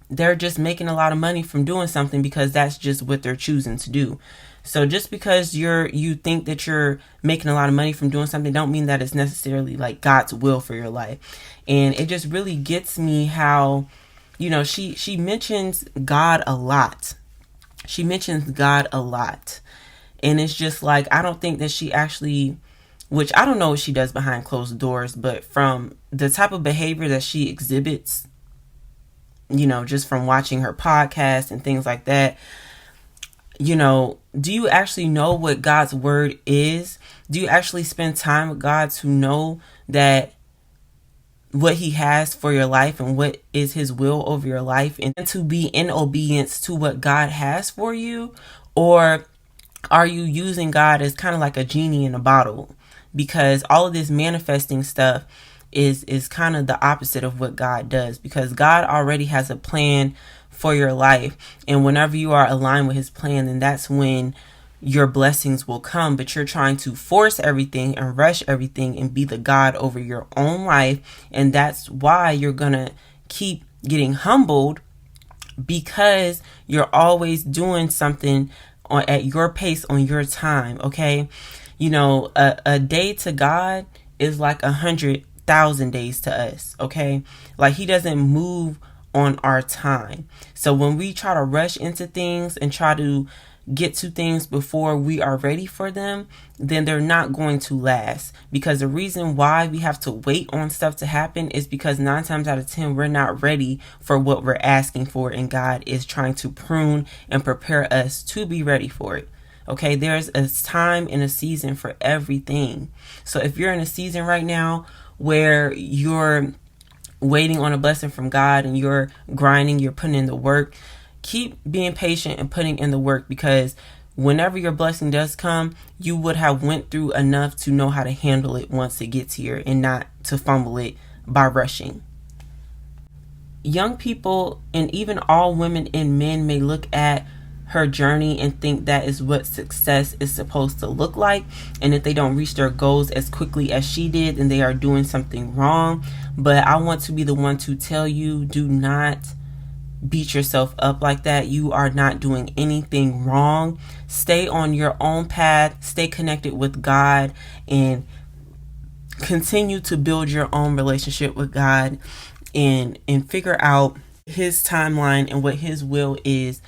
They're just making a lot of money from doing something because that's just what they're choosing to do. So just because you think that you're making a lot of money from doing something, don't mean that it's necessarily like God's will for your life. And it just really gets me how, she mentions God a lot. She mentions God a lot. And it's just like, I don't think that she actually, which I don't know what she does behind closed doors, but from the type of behavior that she exhibits, just from watching her podcast and things like that, do you actually know what God's word is? Do you actually spend time with God to know that what he has for your life and what is his will over your life, and to be in obedience to what God has for you? Or are you using God as kind of like a genie in a bottle? Because all of this manifesting stuff is kind of the opposite of what God does, because God already has a plan for your life. And whenever you are aligned with his plan, then that's when your blessings will come. But you're trying to force everything and rush everything and be the God over your own life. And that's why you're going to keep getting humbled, because you're always doing something at your pace on your time. Okay. A day to God is like 100,000 days to us. Okay. Like, he doesn't move on our time. So when we try to rush into things and try to, get to things before we are ready for them, then they're not going to last. Because the reason why we have to wait on stuff to happen is because 9 times out of 10, we're not ready for what we're asking for, and God is trying to prune and prepare us to be ready for it. Okay, there's a time and a season for everything. So if you're in a season right now where you're waiting on a blessing from God and you're grinding, you're putting in the work, keep being patient and putting in the work, because whenever your blessing does come, you would have went through enough to know how to handle it once it gets here and not to fumble it by rushing. Young people and even all women and men may look at her journey and think that is what success is supposed to look like, and if they don't reach their goals as quickly as she did, then they are doing something wrong. But I want to be the one to tell you, do not beat yourself up like that. You are not doing anything wrong. Stay on your own path, stay connected with God, and continue to build your own relationship with God, and figure out his timeline and what his will is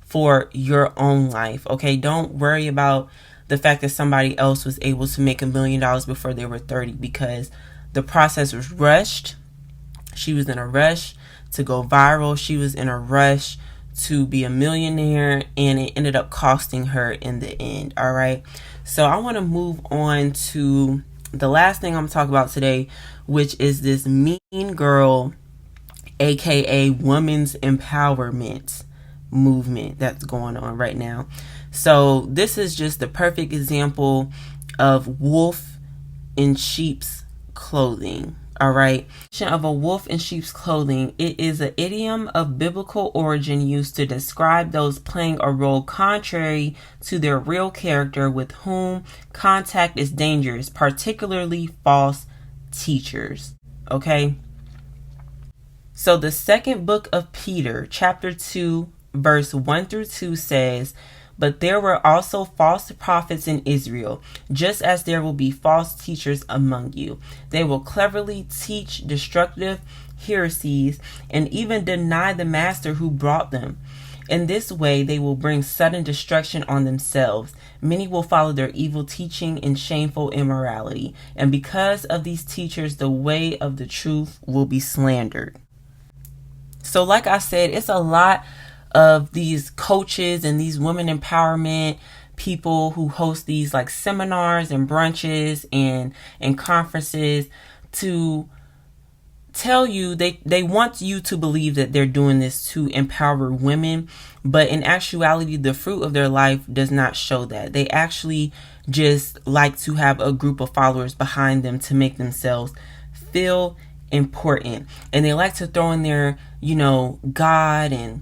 for your own life. Okay, don't worry about the fact that somebody else was able to make $1 million before they were 30, because the process was rushed. She was in a rush to go viral. She was in a rush to be a millionaire, and it ended up costing her in the end. All right, so I want to move on to the last thing I'm talking about today, which is this mean girl, aka women's empowerment movement that's going on right now. So this is just the perfect example of wolf in sheep's clothing. All right, of a wolf in sheep's clothing. It is an idiom of biblical origin used to describe those playing a role contrary to their real character, with whom contact is dangerous, particularly false teachers. Okay, so the second book of Peter, chapter 2, verse 1 through 2 says, "But there were also false prophets in Israel, just as there will be false teachers among you. They will cleverly teach destructive heresies and even deny the master who brought them. In this way, they will bring sudden destruction on themselves. Many will follow their evil teaching and shameful immorality. And because of these teachers, the way of the truth will be slandered." So like I said, it's a lot of these coaches and these women empowerment people who host these like seminars and brunches and conferences to tell you they want you to believe that they're doing this to empower women, but in actuality the fruit of their life does not show that. They actually just like to have a group of followers behind them to make themselves feel important, and they like to throw in their God and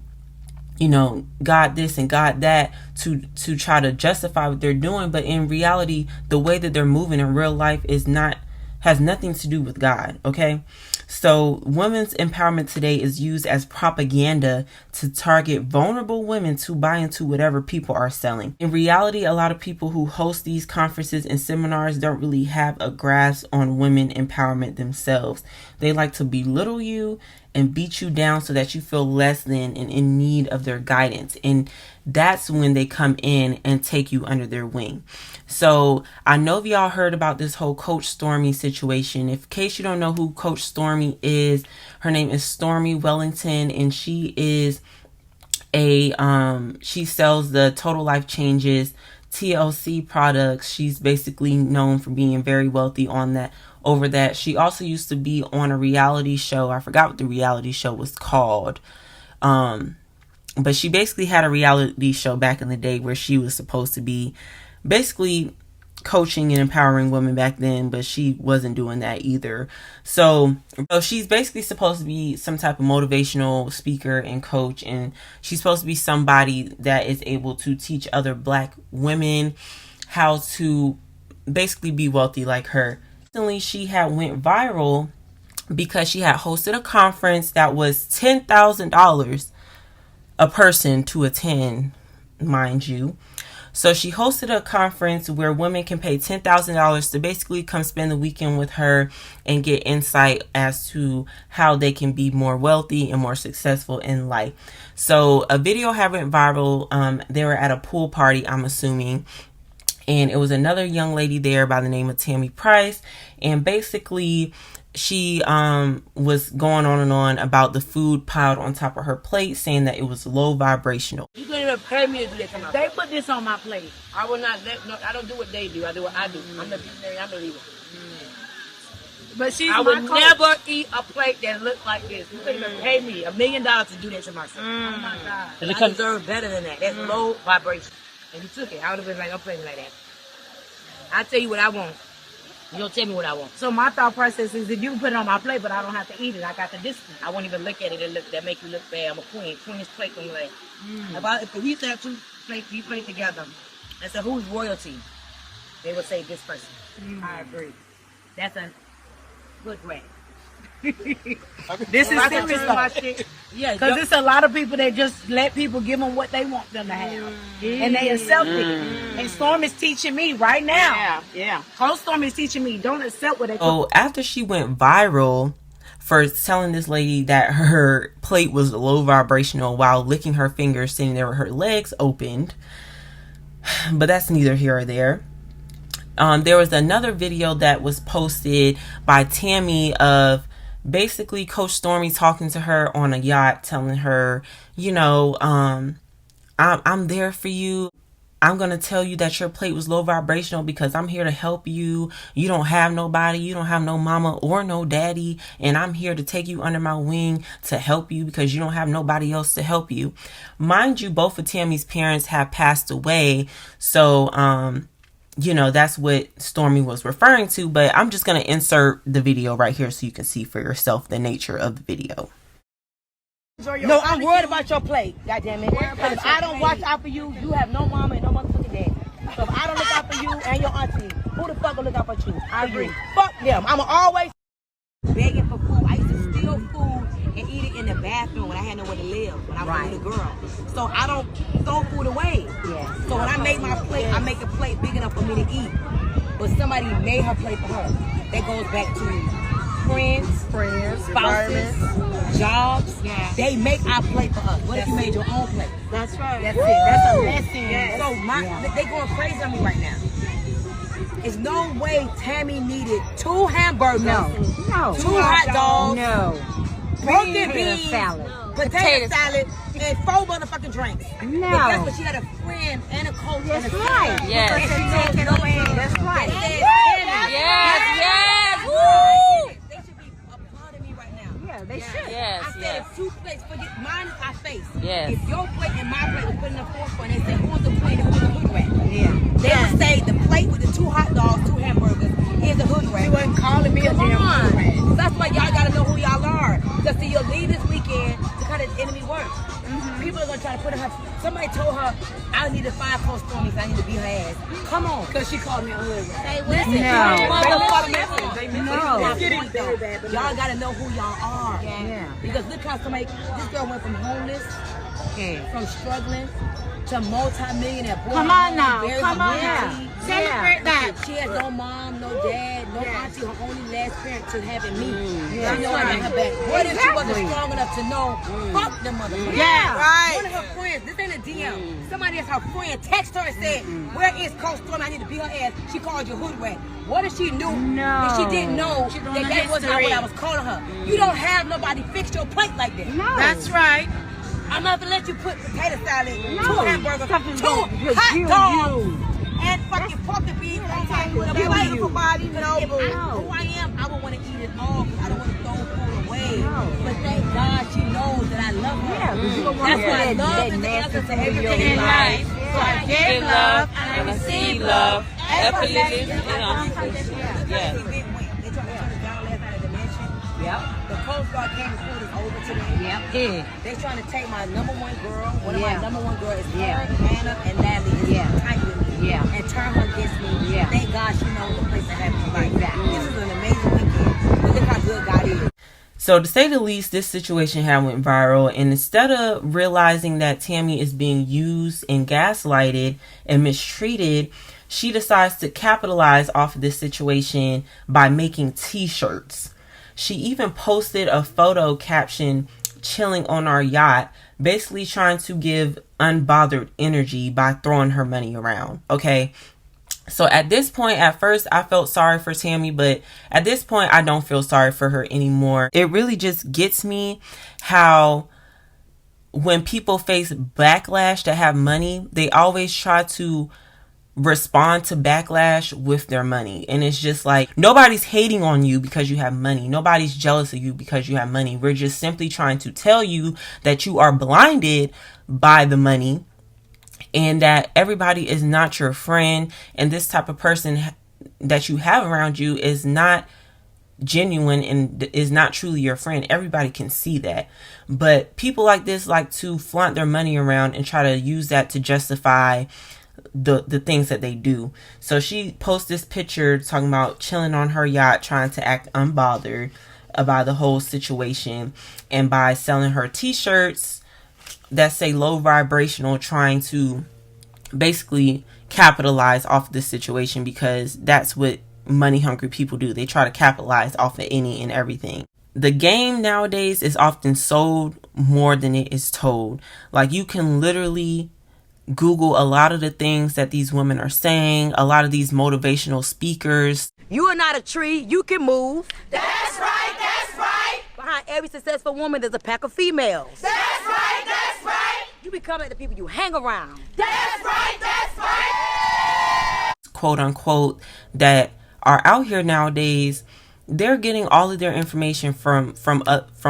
God this and God that to try to justify what they're doing. But in reality, the way that they're moving in real life has nothing to do with God. Okay, so women's empowerment today is used as propaganda to target vulnerable women to buy into whatever people are selling. In reality, a lot of people who host these conferences and seminars don't really have a grasp on women empowerment themselves. They like to belittle you and beat you down so that you feel less than and in need of their guidance. And that's when they come in and take you under their wing. So I know if y'all heard about this whole Coach Stormy situation. In case you don't know who Coach Stormy is, her name is Stormy Wellington, and she is she sells the Total Life Changes TLC products. She's basically known for being very wealthy over that. She also used to be on a reality show. I forgot what the reality show was called. But she basically had a reality show back in the day where she was supposed to be basically coaching and empowering women back then, but she wasn't doing that either. So she's basically supposed to be some type of motivational speaker and coach, and she's supposed to be somebody that is able to teach other Black women how to basically be wealthy like her. Recently, she had went viral because she had hosted a conference that was $10,000 a person to attend, mind you. So she hosted a conference where women can pay $10,000 to basically come spend the weekend with her and get insight as to how they can be more wealthy and more successful in life. So a video had went viral. They were at a pool party, I'm assuming. And it was another young lady there by the name of Tammy Price. And basically, she was going on and on about the food piled on top of her plate, saying that it was low vibrational. You couldn't even pay me to do that. They put this on my plate. I will not let. No, I don't do what they do. I do what I do. I'm the visionary. I'm the leader. But she's I my would coach. never eat a plate that looked like this. You couldn't even pay me $1 million to do that to myself. Oh my God. I deserve better than that. That's low vibration. And you took it. I would have been like, I'm playing like that. I tell you what I want. You don't tell me what I want. So my thought process is if you put it on my plate, but I don't have to eat it, I got the discipline. I won't even look at it. That make you look bad. I'm a queen. Queen's plate on your leg. If we used to have two plates together, I said, who's royalty? They would say this person. I agree. That's a good way. This is serious my though. shit. Yeah, Because there's a lot of people that just let people give them what they want them to have. And they accept it. And Storm is teaching me right now. yeah. Coach Storm is teaching me, don't accept what they So after she went viral for telling this lady that her plate was low vibrational while licking her fingers, sitting there with her legs opened, but that's neither here or there. There was another video that was posted by Tammy of basically Coach Stormy talking to her on a yacht, telling her, you know, I'm there for you. I'm going to tell you that your plate was low vibrational because I'm here to help you. You don't have nobody. You don't have no mama or no daddy. And I'm here to take you under my wing to help you because you don't have nobody else to help you. Mind you, both of Tammy's parents have passed away. So, you know, that's what Stormy was referring to. But I'm just going to insert the video right here so you can see for yourself the nature of the video. No, I'm worried about your plate, goddammit. Because if I don't watch out for you, you have no mama and no motherfucking daddy. So if I don't look out for you and your auntie, who the fuck will look out for you? I agree. Fuck them. I'm always begging for food. I used to steal food and eat it in the bathroom when I had nowhere to live, when I was a little girl. So I don't throw food away. Yeah. So when I make my plate, I make a plate big enough for me to eat. But somebody made her plate for her. That goes back to friends, spouses, jobs. Yeah. They make our plate for us. What if you made your own plate? That's right. That's it. That's a lesson. Yes. So they going crazy on me right now. There's no way Tammy needed 2 hamburgers, No. 2 hot dogs, broken beans, salad. potato salad, and 4 motherfucking drinks. No. But guess what? She had a friend and a coach and a sister. right. Yes. And she took no man. That's right. Yes. Woo! They should be applauding me right now. Yeah, they should. Yes. I said if 2 plates, forget mine is our face. Yes. If your plate and my plate was put in a fork and they said who's the queen and who's the hood rat? Yeah. They would say the plate with the 2 hot dogs, 2 hamburgers is the hood rat. You wasn't calling me a Come damn on. hood rat. So that's why y'all gotta know who y'all are. Because see, you'll leave this weekend to cut the enemy work. People are gonna try to put her. Somebody told her I need to find Coach Stormy, I need to beat her ass. Come on. Because she called me a hood rat. Hey, listen. Y'all gotta know who y'all are. Yeah. Because look how this girl went from homeless, from struggling, to multi-millionaire. Come on now. Very Come on wealthy. now. Celebrate that. She has no mom, no dad, no auntie. Her only last parent to having me. Yeah. She know I got her back. What if she wasn't strong enough to know? Fuck them motherfuckers. Yeah. Right. One of her friends, this ain't a DM. Somebody that's her friend text her and said, "Where is Coach Storm? I need to beat her ass." She called you hood rat. What if she knew? No. If she didn't know that was not what I was calling her. You don't have nobody fix your plate like that. No. That's right. I'm not gonna let you put potato salad, 2 hamburgers, Something 2 with hot you, dogs, and fucking pork and beans on top of the plate. If who I am, I would want to eat it all because I don't want to throw food away. But thank God she knows that I love her. Yeah, but you don't want That's to why that love is the nasty answer to food in everything your in life. life. So I give love and I receive love. Effortlessly. They trying to turn us down last night at the mansion. Yep. The Coast Guard came and pulled us over today. Yep. They trying to take my number 1 girl. One of my number 1 girls is her, Anna, and Natalie. Is tight with me. And turn her against me. Thank God she knows the place to have me. This is an amazing weekend. But look how good God is. So to say the least, this situation had went viral, and instead of realizing that Tammy is being used and gaslighted and mistreated, she decides to capitalize off of this situation by making t-shirts. She even posted a photo caption, "Chilling on our yacht," basically trying to give unbothered energy by throwing her money around. Okay. So at this point, at first, I felt sorry for Tammy, but at this point, I don't feel sorry for her anymore. It really just gets me how when people face backlash to have money, they always try to respond to backlash with their money. And it's just like, nobody's hating on you because you have money. Nobody's jealous of you because you have money. We're just simply trying to tell you that you are blinded by the money, and that everybody is not your friend, and this type of person that you have around you is not genuine and is not truly your friend. Everybody can see that. But people like this like to flaunt their money around and try to use that to justify the things that they do. So she posts this picture talking about chilling on her yacht, trying to act unbothered about the whole situation, and by selling her t-shirts that say low vibrational, trying to basically capitalize off this situation, because that's what money hungry people do. They try to capitalize off of any and everything. The game nowadays is often sold more than it is told. Like, you can literally Google a lot of the things that these women are saying, a lot of these motivational speakers. You are not a tree. You can move. That's right, that's right. Behind every successful woman, there's a pack of females. That's right, that's right. You become like the people you hang around. That's right, that's right. Quote unquote, that are out here nowadays, they're getting all of their information from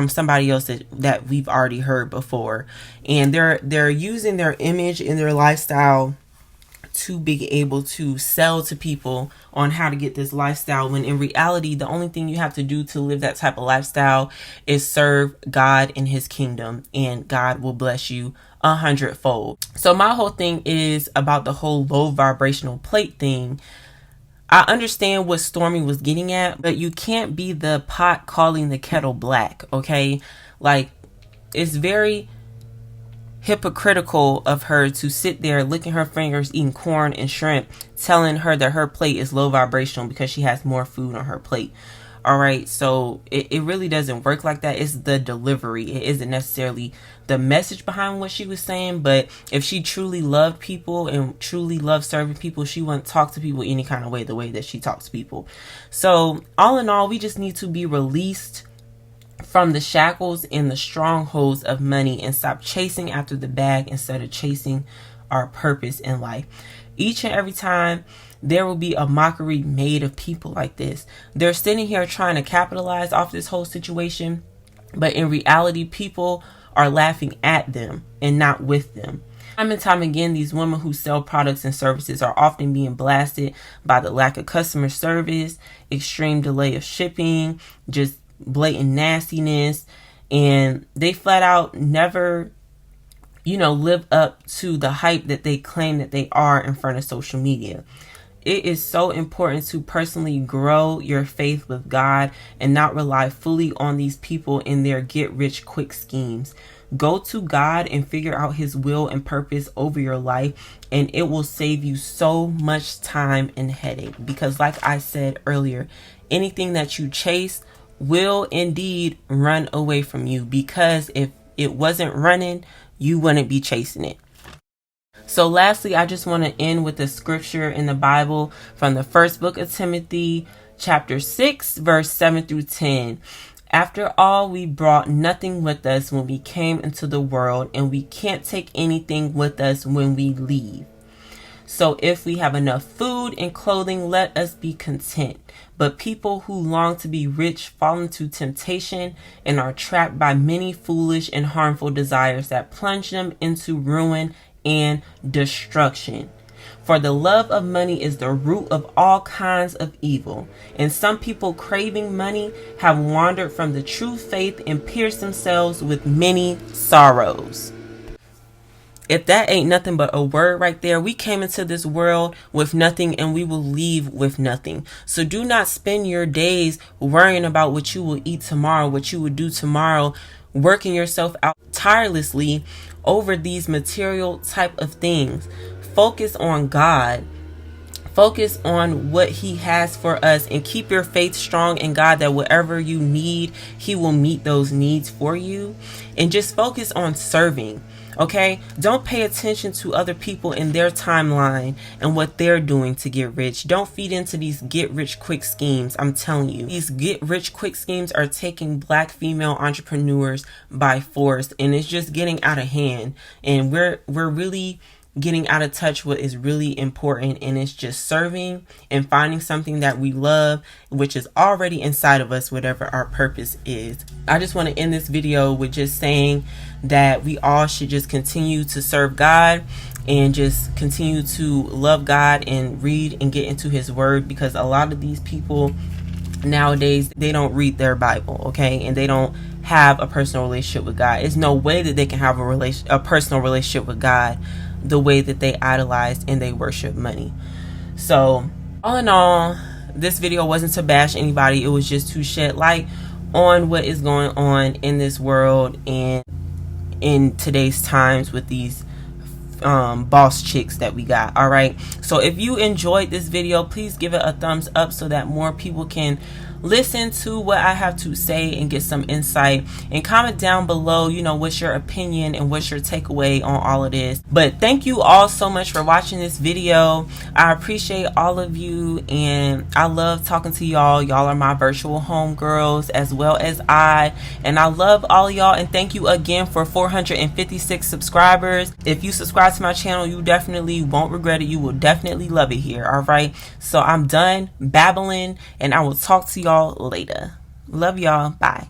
somebody else that we've already heard before, and they're using their image and their lifestyle to be able to sell to people on how to get this lifestyle, when in reality the only thing you have to do to live that type of lifestyle is serve God and his kingdom, and God will bless you 100-fold. So my whole thing is about the whole low vibrational plate thing. I understand what Stormy was getting at, but you can't be the pot calling the kettle black, okay? Like, it's very hypocritical of her to sit there licking her fingers, eating corn and shrimp, telling her that her plate is low vibrational because she has more food on her plate. All right, so it really doesn't work like that. It's the delivery. It isn't necessarily the message behind what she was saying, but if she truly loved people and truly loved serving people, she wouldn't talk to people any kind of way, the way that she talks to people. So all in all, we just need to be released from the shackles and the strongholds of money and stop chasing after the bag instead of chasing our purpose in life. Each and every time there will be a mockery made of people like this. They're sitting here trying to capitalize off this whole situation, but in reality, people are laughing at them and not with them. Time and time again, these women who sell products and services are often being blasted by the lack of customer service, extreme delay of shipping, just blatant nastiness, and they flat out never live up to the hype that they claim that they are in front of social media. It is so important to personally grow your faith with God and not rely fully on these people in their get rich quick schemes. Go to God and figure out his will and purpose over your life, and it will save you so much time and headache. Because like I said earlier, anything that you chase will indeed run away from you, because if it wasn't running, you wouldn't be chasing it. So lastly, I just want to end with a scripture in the Bible from the first book of Timothy, chapter 6, verse 7 through 10. After all, we brought nothing with us when we came into the world, and we can't take anything with us when we leave. So if we have enough food and clothing, let us be content. But people who long to be rich fall into temptation and are trapped by many foolish and harmful desires that plunge them into ruin and destruction. For the love of money is the root of all kinds of evil, and some people craving money have wandered from the true faith and pierced themselves with many sorrows. If that ain't nothing but a word right there, we came into this world with nothing and we will leave with nothing. So do not spend your days worrying about what you will eat tomorrow, what you will do tomorrow, working yourself out tirelessly over these material type of things. Focus on God. Focus on what he has for us, and keep your faith strong in God, that whatever you need, he will meet those needs for you. And just focus on serving. Okay, don't pay attention to other people in their timeline and what they're doing to get rich. Don't feed into these get rich quick schemes. I'm telling you, these get rich quick schemes are taking Black female entrepreneurs by force, and it's just getting out of hand. And we're really getting out of touch what is really important, and it's just serving and finding something that we love, which is already inside of us, whatever our purpose is. I just want to end this video with just saying that we all should just continue to serve God and just continue to love God and read and get into his word, because a lot of these people nowadays, they don't read their Bible, okay, and they don't have a personal relationship with God. There's no way that they can have a personal relationship with God the way that they idolize and they worship money. So all in all, this video wasn't to bash anybody. It was just to shed light on what is going on in this world and in today's times with these boss chicks that we got. All right, so if you enjoyed this video, please give it a thumbs up so that more people can listen to what I have to say and get some insight, and comment down below, you know, what's your opinion and what's your takeaway on all of this. But thank you all so much for watching this video. I appreciate all of you, and I love talking to y'all. Y'all are my virtual homegirls as well as and I love all of y'all, and thank you again for 456 subscribers. If you subscribe to my channel, you definitely won't regret it. You will definitely love it here. All right, so I'm done babbling, and I will talk to y'all later. Love y'all. Bye.